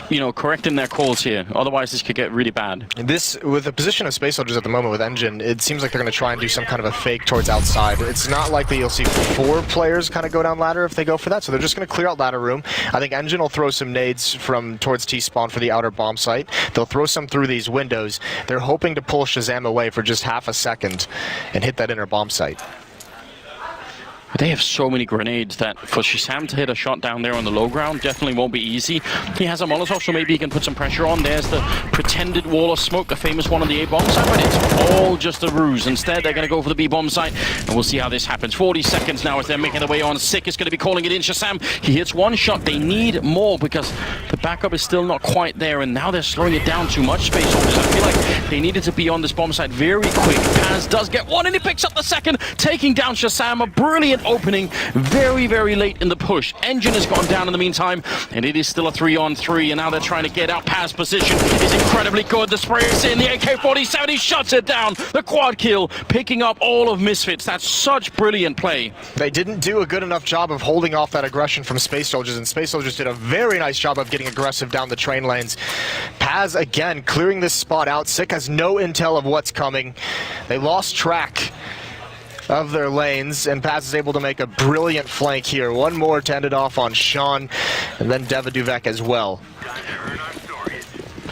you know, correct in their calls here. Otherwise, this could get really bad. This, with the position of Space Soldiers at the moment with Engine, it seems like they're going to try and do some kind of a fake towards outside. It's not likely you'll see 4 players kind of go down ladder if they go for that, so they're just going to clear out ladder room. I think Engine will throw some nades from towards T-spawn for the outer bomb site. They'll throw some through these windows. They're hoping to pull Shazam away for just half a second and hit that inner bomb site. They have so many grenades that for Shazam to hit a shot down there on the low ground definitely won't be easy. He has a Molotov, so maybe he can put some pressure on. There's the pretended wall of smoke, the famous one on the A-bomb site, but it's all just a ruse. Instead, they're going to go for the B-bomb site, and we'll see how this happens. 40 seconds now as they're making their way on. Sick is going to be calling it in. Shazam, he hits 1 shot. They need more because the backup is still not quite there, and now they're slowing it down too much, Space Soldiers. I feel like they needed to be on this bomb site very quick. Paz does get 1, and he picks up the 2nd, taking down Shazam. A brilliant opening. Very, very late in the push. Engine has gone down in the meantime, and it is still a 3-on-3, and now they're trying to get out. Paz position is incredibly good. The spray is in. The AK-47, he shuts it down. The quad kill, picking up all of Misfits. That's such brilliant play. They didn't do a good enough job of holding off that aggression from Space Soldiers, and Space Soldiers did a very nice job of getting aggressive down the train lanes. Paz, again, clearing this spot out. Sick has no intel of what's coming. They lost track of their lanes, and Paz is able to make a brilliant flank here. 1 more to end it off on Sean, and then Duvik as well.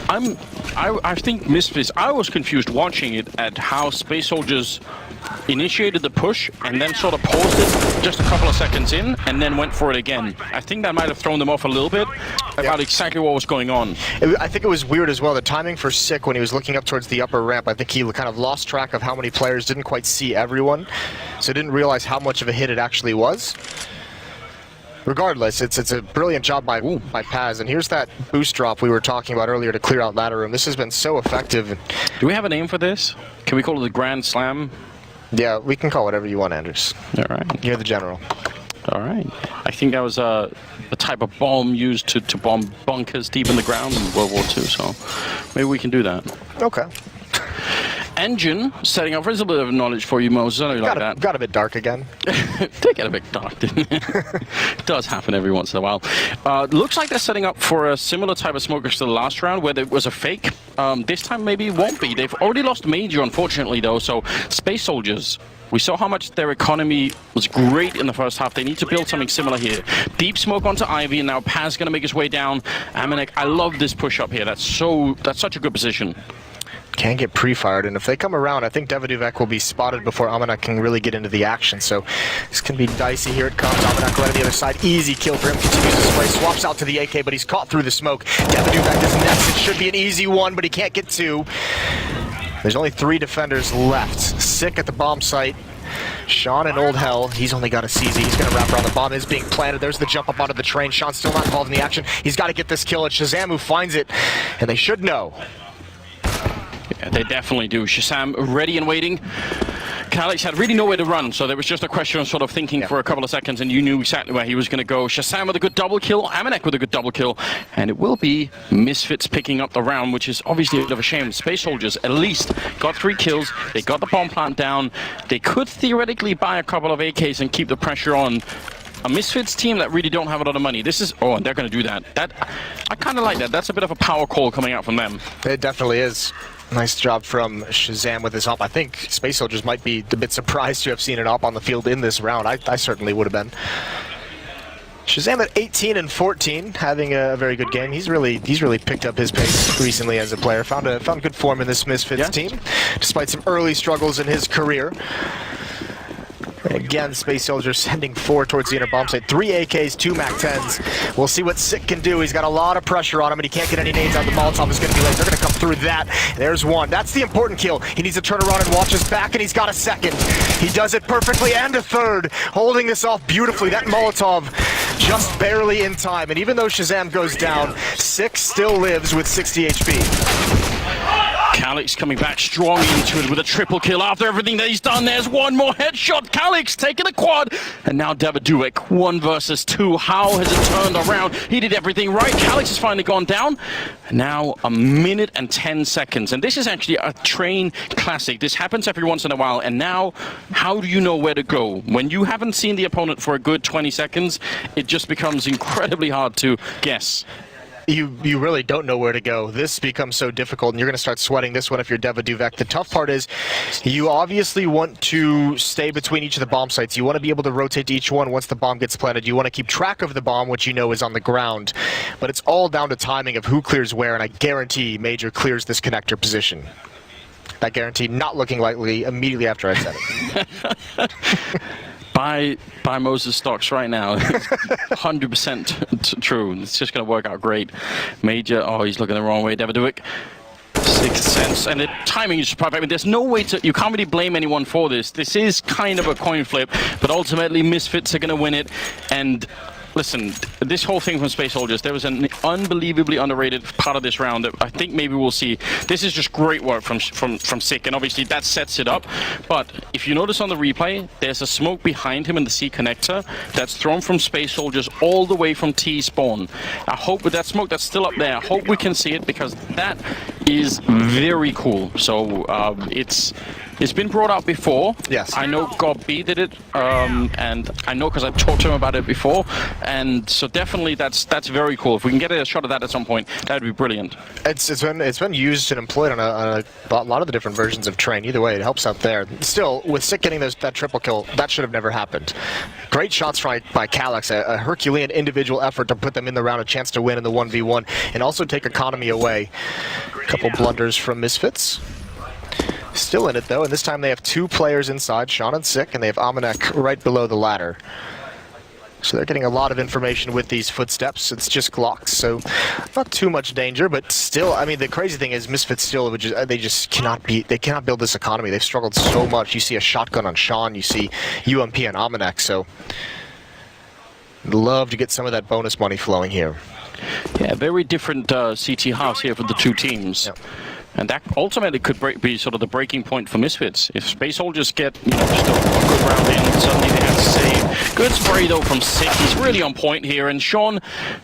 I'm I think Misfits, I was confused watching it at how Space Soldiers initiated the push and then sort of paused it just a couple of seconds in and then went for it again. I think that might have thrown them off a little bit about exactly what was going on. I think it was weird as well, the timing for Sick when he was looking up towards the upper ramp. I think he kind of lost track of how many players, didn't quite see everyone, so didn't realize how much of a hit it actually was. Regardless, it's a brilliant job by Paz, and here's that boost drop we were talking about earlier to clear out ladder room. This has been so effective. Do we have a name for this? Can we call it the Grand Slam? Yeah, we can call whatever you want, Anders. All right. You're the general. All right. I think that was a type of bomb used to bomb bunkers deep in the ground in World War II, so maybe we can do that. Okay. Engine setting up. There's a bit of knowledge for you, Moses. I know you like that. Got a bit dark again. They get a bit dark, didn't it? It does happen every once in a while. Looks like they're setting up for a similar type of smoke as the last round, where there was a fake. This time maybe it won't be. They've already lost Major, unfortunately, though. So Space Soldiers, we saw how much their economy was great in the first half. They need to build something similar here. Deep smoke onto Ivy, and now Paz going to make his way down. Amanek, I love this push up here. That's such a good position. Can get pre-fired, and if they come around, I think Devaduvek will be spotted before Amanek can really get into the action, so this can be dicey. Here it comes, Amanek right on the other side, easy kill for him, continues to spray, swaps out to the AK, but he's caught through the smoke. Devaduvek is next, it should be an easy one, but he can't get two. There's only 3 defenders left. Sick at the bomb site. Sean and Old Hell, he's only got a CZ. He's going to wrap around the bomb. It's being planted. There's the jump up onto the train. Sean's still not involved in the action. He's got to get this kill. It's Shazam who finds it, and they should know. Yeah, they definitely do. Shazam ready and waiting. Calix had really nowhere to run, so there was just a question of sort of thinking for a couple of seconds, and you knew exactly where he was going to go. Shazam with a good double kill, Amanek with a good double kill, and it will be Misfits picking up the round, which is obviously a bit of a shame. Space Soldiers at least got 3 kills. They got the bomb plant down. They could theoretically buy a couple of AKs and keep the pressure on. A Misfits team that really don't have a lot of money. This is, and they're going to do that. I kind of like that. That's a bit of a power call coming out from them. It definitely is. Nice job from Shazam with his op. I think Space Soldiers might be a bit surprised to have seen an op on the field in this round. I certainly would have been. Shazam at 18 and 14, having a very good game. He's really picked up his pace recently as a player. Found good form in this Misfits team, despite some early struggles in his career. Again, Space Soldiers sending 4 towards the inner bomb site. 3 AKs, 2 MAC-10s. We'll see what Sick can do. He's got a lot of pressure on him, and he can't get any nades out. The Molotov is going to be late. They're going to come through that. There's one. That's the important kill. He needs to turn around and watch his back, and he's got a second. He does it perfectly, and a third. Holding this off beautifully. That Molotov just barely in time. And even though Shazam goes down, Sick still lives with 60 HP. Calix coming back strong into it with a triple kill after everything that he's done. There's one more headshot. Calix taking a quad. And now Devaduvek, 1 versus 2. How has it turned around? He did everything right. Calix has finally gone down. And now 1 minute and 10 seconds. And this is actually a train classic. This happens every once in a while. And now, how do you know where to go? When you haven't seen the opponent for a good 20 seconds, it just becomes incredibly hard to guess. You really don't know where to go. This becomes so difficult, and you're going to start sweating this one if you're Devaduvek. The tough part is you obviously want to stay between each of the bomb sites. You want to be able to rotate to each one once the bomb gets planted. You want to keep track of the bomb, which you know is on the ground. But it's all down to timing of who clears where, and I guarantee Major clears this connector position. That guarantee not looking likely immediately after I said it. Buy Moses stocks right now. 100% true. It's just going to work out great. Major, he's looking the wrong way. Devaduvek, 6th sense. And the timing is perfect. I mean, there's no way to, you can't really blame anyone for this. This is kind of a coin flip, but ultimately Misfits are going to win it. And listen, this whole thing from Space Soldiers, there was an unbelievably underrated part of this round that I think maybe we'll see. This is just great work from Sick, and obviously that sets it up. But if you notice on the replay, there's a smoke behind him in the C connector that's thrown from Space Soldiers all the way from T spawn. I hope with that smoke that's still up there, I hope we can see it, because that is very cool. So it's It's been brought up before. Yes. I know God B did it, and I know because I've talked to him about it before, and so definitely that's very cool. If we can get a shot of that at some point, that'd be brilliant. It's been used and employed on a lot of the different versions of Train. Either way, it helps out there. Still, with Sick getting that triple kill, that should have never happened. Great shots by Calyx, a Herculean individual effort to put them in the round, a chance to win in the 1v1, and also take economy away. A couple blunders from Misfits. Still in it though, and this time they have 2 players inside, Sean and Sick, and they have Amanek right below the ladder. So they're getting a lot of information with these footsteps. It's just Glocks, so not too much danger, but still, I mean, the crazy thing is Misfits still, they just cannot build this economy. They've struggled so much. You see a shotgun on Sean, you see UMP and Amanek, so love to get some of that bonus money flowing here. Yeah, very different CT halves here for the 2 teams. Yep. And that ultimately could be sort of the breaking point for Misfits. If Space Soldiers get just a good round in, suddenly they have to save. Good spray though from Sick. He's really on point here. And Sean,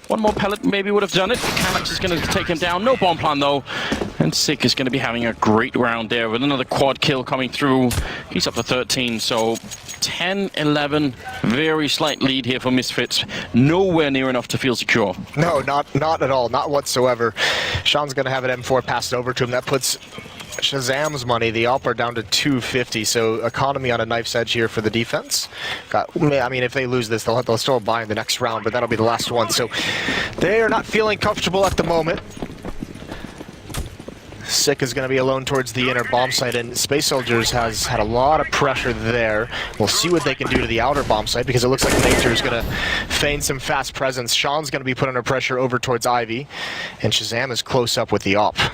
one more pellet maybe would have done it. Calyx is going to take him down. No bomb plan though. And Sick is going to be having a great round there with another quad kill coming through. He's up to 13, so 10-11. Very slight lead here for Misfits. Nowhere near enough to feel secure. No, not at all. Not whatsoever. Sean's going to have an M4 passed over to him. That puts Shazam's money, the AWPer, down to 250. So economy on a knife's edge here for the defense. I mean, if they lose this, they'll still buy in the next round, but that'll be the last one. So they are not feeling comfortable at the moment. Sick is going to be alone towards the inner bomb site, and Space Soldiers has had a lot of pressure there. We'll see what they can do to the outer bomb site, because it looks like Nature is going to feign some fast presence. Sean's going to be put under pressure over towards Ivy, and Shazam is close up with the AWP.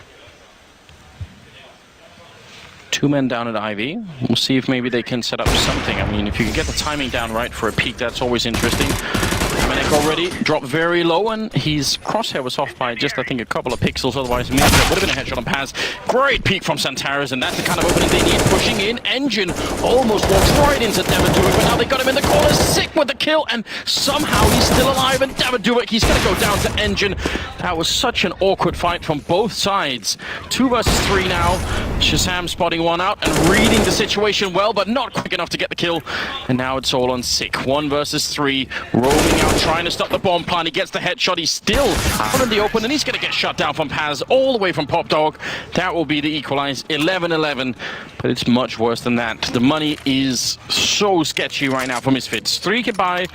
2 men down at Ivy. We'll see if maybe they can set up something. I mean, if you can get the timing down right for a peek, that's always interesting. Amanek already dropped very low, and his crosshair was off by just, I think, a couple of pixels. Otherwise, it would have been a headshot on Paz. Great peek from Santaris, and that's the kind of opening they need. Pushing in. Engine almost walks right into Devaduik, but now they got him in the corner. Sick with the kill, and somehow he's still alive. And Devaduik, he's going to go down to Engine. That was such an awkward fight from both sides. 2 versus 3 now. Shazam spotting one out and reading the situation well, but not quick enough to get the kill. And now it's all on Sick. 1 versus 3. Roaming out, trying to stop the bomb plan. He gets the headshot. He's still out in the open, and he's going to get shot down from Paz all the way from Pop Dog. That will be the equalize. 11-11, but it's much worse than that. The money is so sketchy right now for Misfits. 3 can buy,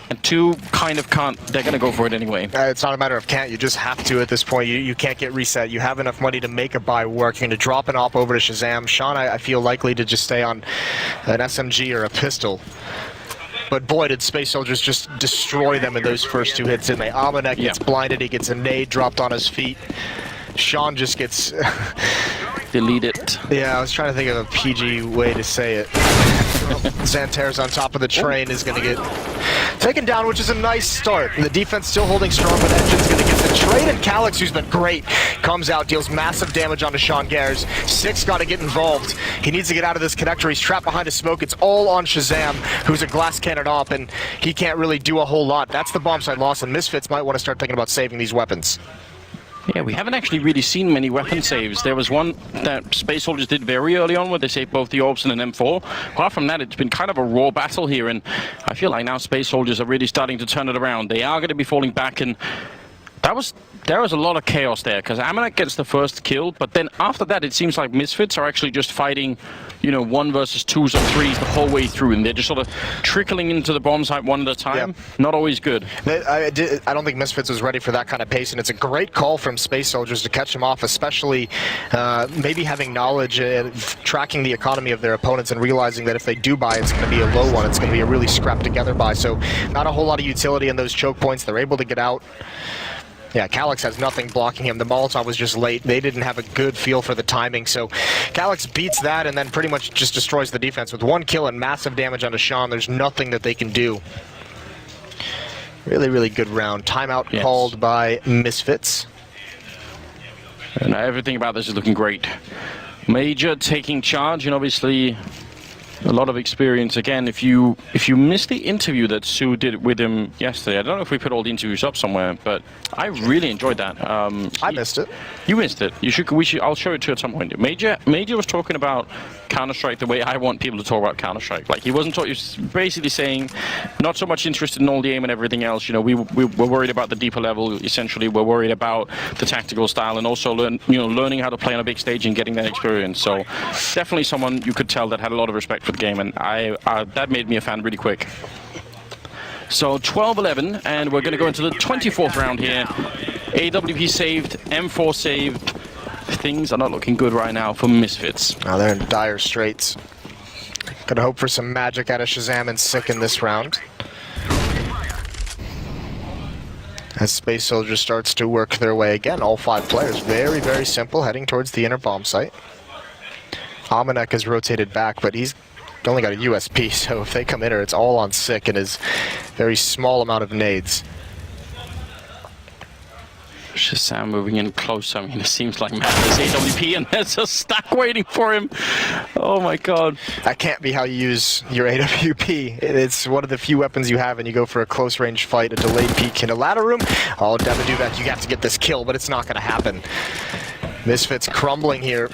and 2 kind of can't. They're going to go for it anyway. It's not a matter of can't. You just have to at this point. You can't get reset. You have enough money to make a buy work. You're going to drop an AWP over to Shazam. Sean, I feel likely to just stay on an SMG or a pistol. But boy, did Space Soldiers just destroy them in those first 2 hits, didn't they? Amanek gets blinded. He gets a nade dropped on his feet. Sean just gets... Deleted. Yeah, I was trying to think of a PG way to say it. Xanter's on top of the train is going to get taken down, which is a nice start. The defense still holding strong, but Engine's going to get the trade, and Calyx, who's been great, comes out, deals massive damage onto Sean Gares. Sick's got to get involved. He needs to get out of this connector. He's trapped behind a smoke. It's all on Shazam, who's a glass cannon op, and he can't really do a whole lot. That's the bomb site loss, and Misfits might want to start thinking about saving these weapons. Yeah, we haven't actually really seen many weapon saves. There was one that Space Soldiers did very early on where they saved both the orbs and an M4. Apart from that, it's been kind of a raw battle here, and I feel like now Space Soldiers are really starting to turn it around. They are going to be falling back, and there was a lot of chaos there, because Amanek gets the first kill, but then after that it seems like Misfits are actually just fighting, 1 versus 2s or 3s the whole way through, and they're just sort of trickling into the bomb site one at a time. Yeah. Not always good. I don't think Misfits was ready for that kind of pace, and it's a great call from Space Soldiers to catch them off, especially maybe having knowledge and tracking the economy of their opponents and realizing that if they do buy, it's going to be a low one. It's going to be a really scrapped together buy, so not a whole lot of utility in those choke points. They're able to get out. Yeah, Calyx has nothing blocking him. The Molotov was just late. They didn't have a good feel for the timing, so Calyx beats that and then pretty much just destroys the defense. With 1 kill and massive damage onto Sean, there's nothing that they can do. Really, really good round. Timeout called by Misfits. And everything about this is looking great. Major taking charge, and obviously A lot of experience. Again, if you missed the interview that Sue did with him yesterday, I don't know if we put all the interviews up somewhere, but I really enjoyed that. I missed it. You missed it. You should. We should. I'll show it to you at some point. Major was talking about Counter-Strike the way I want people to talk about Counter-Strike. Like, he wasn't talking. He was basically saying, not so much interested in all the aim and everything else. You know, we're worried about the deeper level. Essentially, we're worried about the tactical style and also learning how to play on a big stage and getting that experience. So, definitely someone you could tell that had a lot of respect for the game, and that made me a fan really quick. So 12-11, and we're going to go into the 24th round here. AWP saved, M4 saved. Things are not looking good right now for Misfits. Oh, they're in dire straits. Gonna hope for some magic out of Shazam and Sick in this round. As Space Soldier starts to work their way again, all 5 players, very, very simple, heading towards the inner bomb site. Amanek has rotated back, but he's only got a USP, so if they come in, it's all on Sick and his very small amount of nades. Shazam moving in close. I mean, it seems like there's AWP and there's a stack waiting for him. Oh my god. That can't be how you use your AWP. It's one of the few weapons you have, and you go for a close range fight, a delayed peek in a ladder room. Oh, Devaduvek, you got to get this kill, but it's not going to happen. Misfits crumbling here.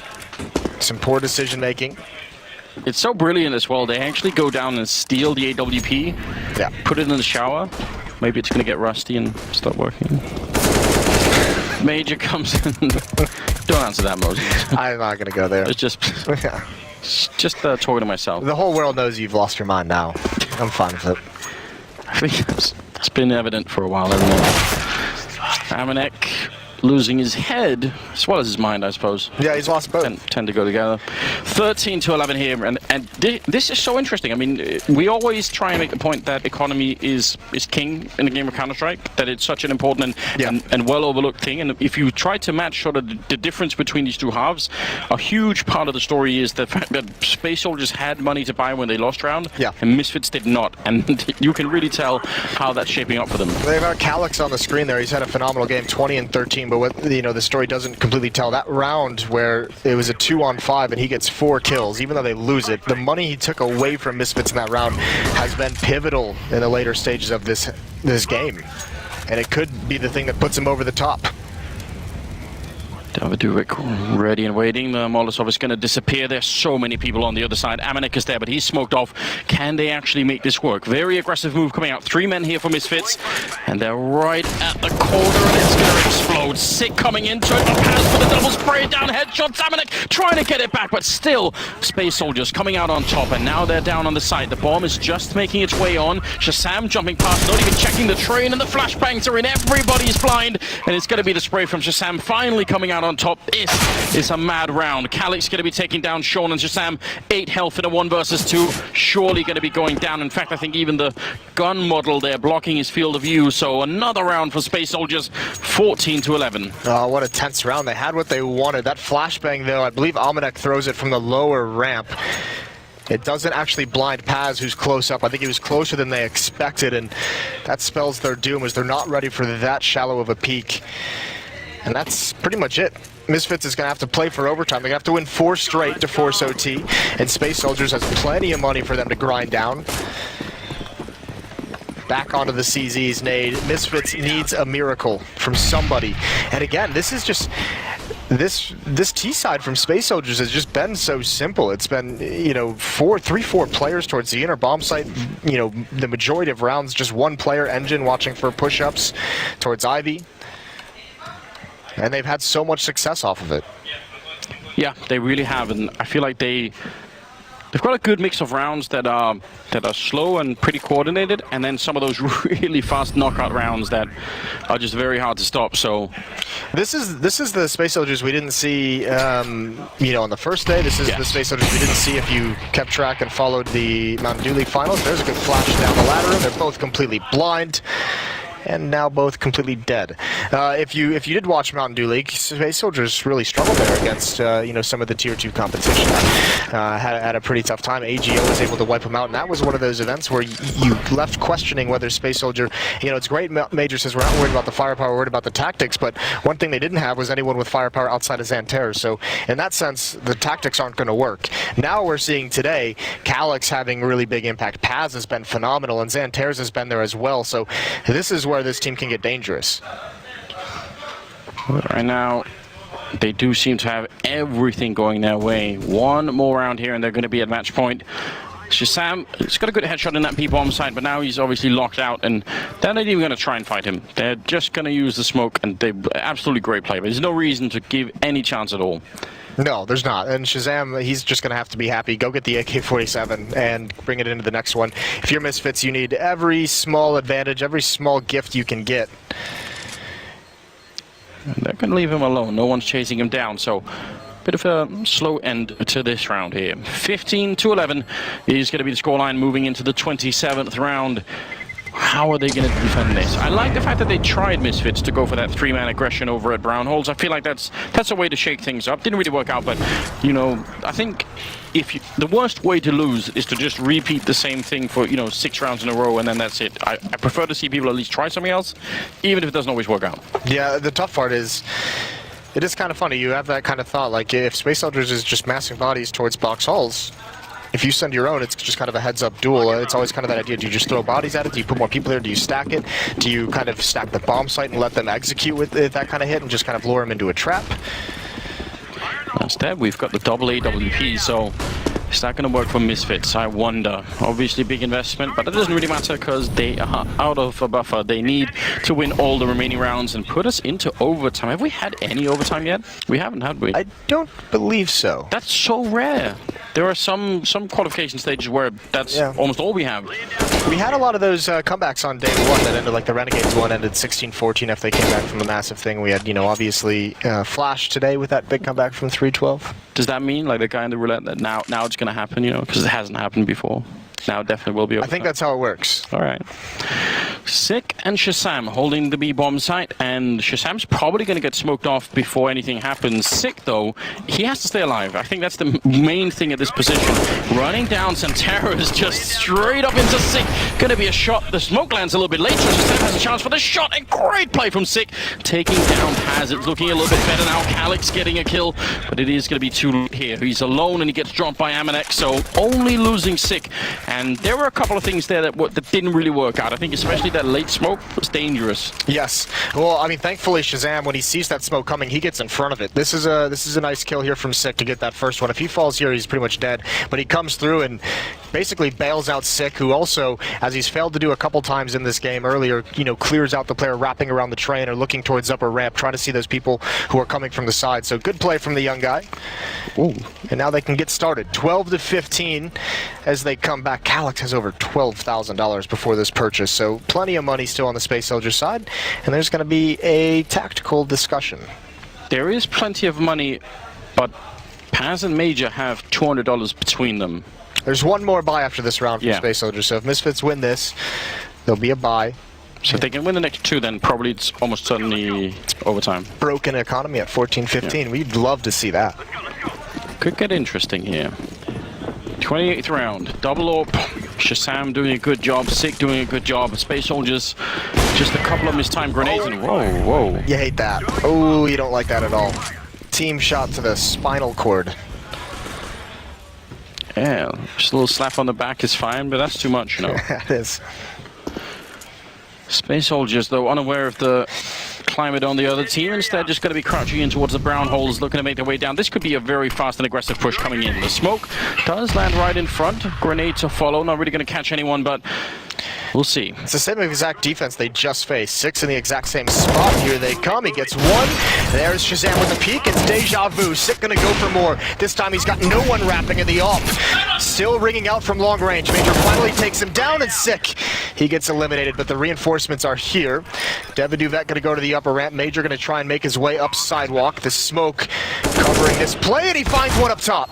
Some poor decision making. It's so brilliant as well. They actually go down and steal the AWP, put it in the shower. Maybe it's going to get rusty and stop working. Major comes in. Don't answer that, Moses. I'm not going to go there. It's just talking to myself. The whole world knows you've lost your mind now. I'm fine with it. I think that's been evident for a while, hasn't it? Amanek losing his head as well as his mind, I suppose. Yeah, he's lost both. Tend to go together. 13-11 here, and this is so interesting. I mean, we always try and make the point that economy is king in the game of Counter-Strike, that it's such an important and well overlooked thing. And if you try to match sort of the difference between these two halves, a huge part of the story is the fact that Space Soldiers had money to buy when they lost round, and Misfits did not. And you can really tell how that's shaping up for them. They've got Calyx on the screen there. He's had a phenomenal game, 20-13. But what the story doesn't completely tell, that round where it was a 2-on-5 and he gets 4 kills, even though they lose it, the money he took away from Misfits in that round has been pivotal in the later stages of this game, and it could be the thing that puts him over the top. Devaduvek ready and waiting. The Molotov is going to disappear. There's so many people on the other side. Amanek is there, but he's smoked off. Can they actually make this work? Very aggressive move coming out. 3 men here for Misfits, and they're right at the corner, and it's going to explode. Sick coming into it. Pass for the double spray down. Headshots. Amanek trying to get it back, but still Space Soldiers coming out on top, and now they're down on the side. The bomb is just making its way on. Shazam jumping past, not even checking the train, and the flashbangs are in. Everybody's blind, and it's going to be the spray from Shazam finally coming out on top. This is a mad round. Calyx going to be taking down Sean and Shazam. 8 health in a 1 versus 2. Surely going to be going down. In fact, I think even the gun model there blocking his field of view. So another round for Space Soldiers. 14-11. Oh, what a tense round. They had what they wanted. That flashbang, though, I believe Amanek throws it from the lower ramp. It doesn't actually blind Paz, who's close up. I think he was closer than they expected, and that spells their doom, as they're not ready for that shallow of a peak. And that's pretty much it. Misfits is going to have to play for overtime. They're going to have to win 4 straight to force OT, and Space Soldiers has plenty of money for them to grind down. Back onto the CZ's nade. Misfits needs a miracle from somebody. And again, this is just... This T side from Space Soldiers has just been so simple. It's been, 3-4 players towards the inner bomb site. The majority of rounds, just 1 player, Engine, watching for push-ups towards Ivy. And they've had so much success off of it. Yeah, they really have, and I feel like they've got a good mix of rounds that are slow and pretty coordinated, and then some of those really fast knockout rounds that are just very hard to stop. So this is the Space Soldiers we didn't see, on the first day. This is the Space Soldiers we didn't see if you kept track and followed the Mountain Dew League finals. There's a good flash down the ladder. They're both completely blind. and now both completely dead. If you did watch Mountain Dew League, Space Soldiers really struggled there against some of the Tier 2 competition. Had a pretty tough time. AGO was able to wipe them out, and that was one of those events where you left questioning whether Space Soldier, it's great Major says we're not worried about the firepower, we're worried about the tactics, but one thing they didn't have was anyone with firepower outside of Xanterra. So in that sense, the tactics aren't going to work. Now we're seeing today, Calyx having really big impact. Paz has been phenomenal, and Xanterra's has been there as well. So this is where this team can get dangerous. Right now, they do seem to have everything going their way. One more round here, and they're going to be at match point. Shazam, he's got a good headshot in that P-bomb side, but now he's obviously locked out, and they're not even going to try and fight him. They're just going to use the smoke, and they're absolutely great play. But there's no reason to give any chance at all. No, there's not. And Shazam, he's just going to have to be happy. Go get the AK-47 and bring it into the next one. If you're Misfits, you need every small advantage, every small gift you can get. And they're going to leave him alone. No one's chasing him down, so bit of a slow end to this round here. 15-11 is going to be the scoreline moving into the 27th round. How are they going to defend this? I like the fact that they tried, Misfits, to go for that three-man aggression over at Brown Holes. I feel like that's a way to shake things up. Didn't really work out, but, I think the worst way to lose is to just repeat the same thing for, 6 rounds in a row, and then that's it. I prefer to see people at least try something else, even if it doesn't always work out. Yeah, the tough part is, it is kind of funny. You have that kind of thought, like if Space Soldiers is just massing bodies towards box hulls, if you send your own, it's just kind of a heads-up duel. It's always kind of that idea. Do you just throw bodies at it? Do you put more people there? Do you stack it? Do you kind of stack the bomb site and let them execute with that kind of hit and just kind of lure them into a trap? Instead, we've got the double AWP, so is that going to work for Misfits? I wonder. Obviously, big investment, but it doesn't really matter because they are out of a buffer. They need to win all the remaining rounds and put us into overtime. Have we had any overtime yet? We haven't, had we? I don't believe so. That's so rare. There are some qualification stages where that's almost all we have. We had a lot of those comebacks on day one that ended, like the Renegades one ended 16-14 if they came back from the massive thing. We had, obviously Flash today with that big comeback from 3-12. Does that mean, like the guy in the roulette, that now it's going to happen, because it hasn't happened before? Now it definitely will be over. I think that's how it works. All right. Sick and Shazam holding the B-bomb site, and Shazam's probably going to get smoked off before anything happens. Sick, though, he has to stay alive. I think that's the main thing at this position. Running down, Xanterra is just straight up into Sick. Going to be a shot. The smoke lands a little bit later. Shazam has a chance for the shot, and great play from Sick. Taking down Paz. It's looking a little bit better now. Calyx getting a kill, but it is going to be too late here. He's alone, and he gets dropped by Amanek, so only losing Sick. And there were a couple of things there that didn't really work out. I think especially that late smoke was dangerous. Yes. Well, I mean, thankfully Shazam, when he sees that smoke coming, he gets in front of it. This is a nice kill here from Sick to get that first one. If he falls here, he's pretty much dead. But he comes through and basically bails out Sick, who also, as he's failed to do a couple times in this game earlier, clears out the player wrapping around the train or looking towards upper ramp, trying to see those people who are coming from the side. So good play from the young guy. Ooh. And now they can get started. 12-15 as they come back. Calyx has over $12,000 before this purchase, so plenty of money still on the Space Soldier side, and there's going to be a tactical discussion. There is plenty of money, but Paz and Major have $200 between them. There's one more buy after this round for Space Soldier, so if Misfits win this, there'll be a buy. So if they can win the next two, then probably it's almost certainly overtime. Broken economy at 14-15. We'd love to see that. Could get interesting here. 28th round, double AWP. Shazam doing a good job, Sick doing a good job. Space Soldiers, just a couple of mistimed grenades, and whoa. You hate that. Oh, you don't like that at all. Team shot to the spinal cord. Yeah, just a little slap on the back is fine, but that's too much, It is. Space Soldiers, though, unaware of the climate on the other team, instead just going to be crouching in towards the brown holes, looking to make their way down. This could be a very fast and aggressive push coming in. The smoke does land right in front. Grenade to follow. Not really going to catch anyone, but we'll see. It's the same exact defense they just faced. Six in the exact same spot. Here they come. He gets one. There's Shazam with a peek. It's deja vu. Sick going to go for more. This time he's got no one wrapping in the AWP. Still ringing out from long range. Major finally takes him down, and Sick, he gets eliminated, but the reinforcements are here. Devin Duvet going to go to the upper ramp. Major going to try and make his way up sidewalk. The smoke covering this play, and he finds one up top.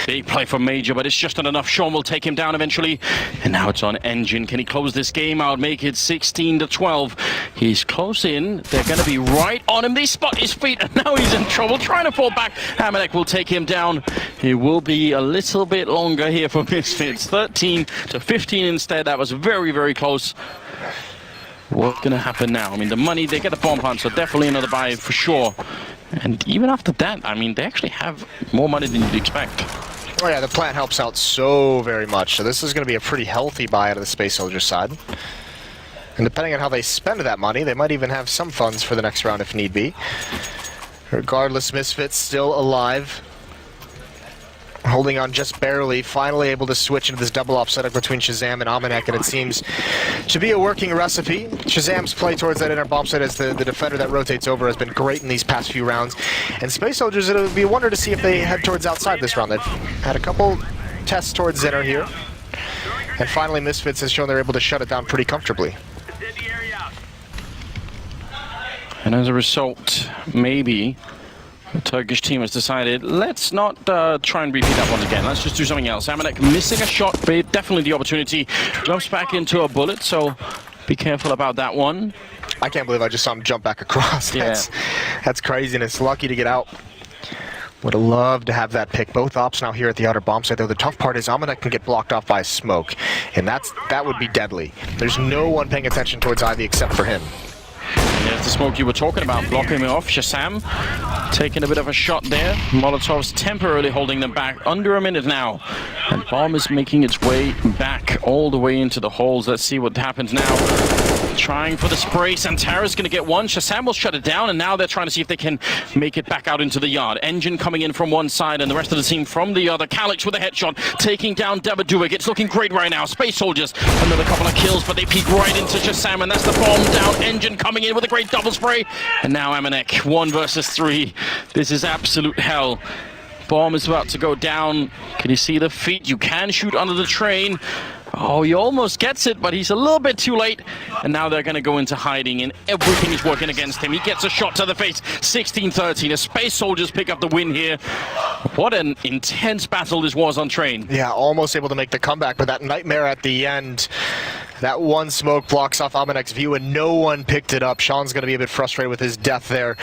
Big play from Major, but it's just not enough. Sean will take him down eventually. And now it's on Engine. Can he close this game out? Make it 16-12. He's close in. They're going to be right on him. They spot his feet, and now he's in trouble. Trying to fall back. Amanek will take him down. It will be a little bit longer here for Misfits. 13-15 instead. That was very, very close. What's going to happen now? I mean, the money, they get the bomb plant, so definitely another buy for sure. And even after that, I mean, they actually have more money than you'd expect. Oh yeah, the plant helps out so very much. So this is going to be a pretty healthy buy out of the Space Soldier side. And depending on how they spend that money, they might even have some funds for the next round if need be. Regardless, Misfits still alive. Holding on just barely, finally able to switch into this double-op setup between Shazam and Amanek, and it seems to be a working recipe. Shazam's play towards that inner bomb site as the defender that rotates over has been great in these past few rounds. And Space Soldiers, it'll be a wonder to see if they head towards outside this round. They've had a couple tests towards Zinner here. And finally, Misfits has shown they're able to shut it down pretty comfortably. And as a result, maybe the Turkish team has decided, let's not try and repeat that once again. Let's just do something else. Amanek missing a shot, but definitely the opportunity. Jumps back into a bullet, so be careful about that one. I can't believe I just saw him jump back across. Yeah. That's craziness. Lucky to get out. Would have loved to have that pick. Both ops now here at the outer bomb site, though. The tough part is Amanek can get blocked off by smoke, and that would be deadly. There's no one paying attention towards Ivy except for him. There's the smoke you were talking about, blocking him off. Shazam taking a bit of a shot there. Molotov's temporarily holding them back. Under a minute now. And bomb is making its way back all the way into the holes. Let's see what happens now. Trying for the spray. Santara's going to get one. Shazam will shut it down, and now they're trying to see if they can make it back out into the yard. Engine coming in from one side, and the rest of the team from the other. Calix with a headshot, taking down Debaduik. It's looking great right now. Space Soldiers, another couple of kills, but they peek right into Shazam, and that's the bomb down. Engine coming in with a great double spray. And now Amanek, 1 versus 3. This is absolute hell. Bomb is about to go down. Can you see the feet? You can shoot under the train. Oh, he almost gets it, but he's a little bit too late. And now they're going to go into hiding, and everything is working against him. He gets a shot to the face. 16-13. The Space Soldiers pick up the win here. What an intense battle this was on train. Yeah, almost able to make the comeback, but that nightmare at the end, that one smoke blocks off Amanek's view, and no one picked it up. Sean's going to be a bit frustrated with his death there.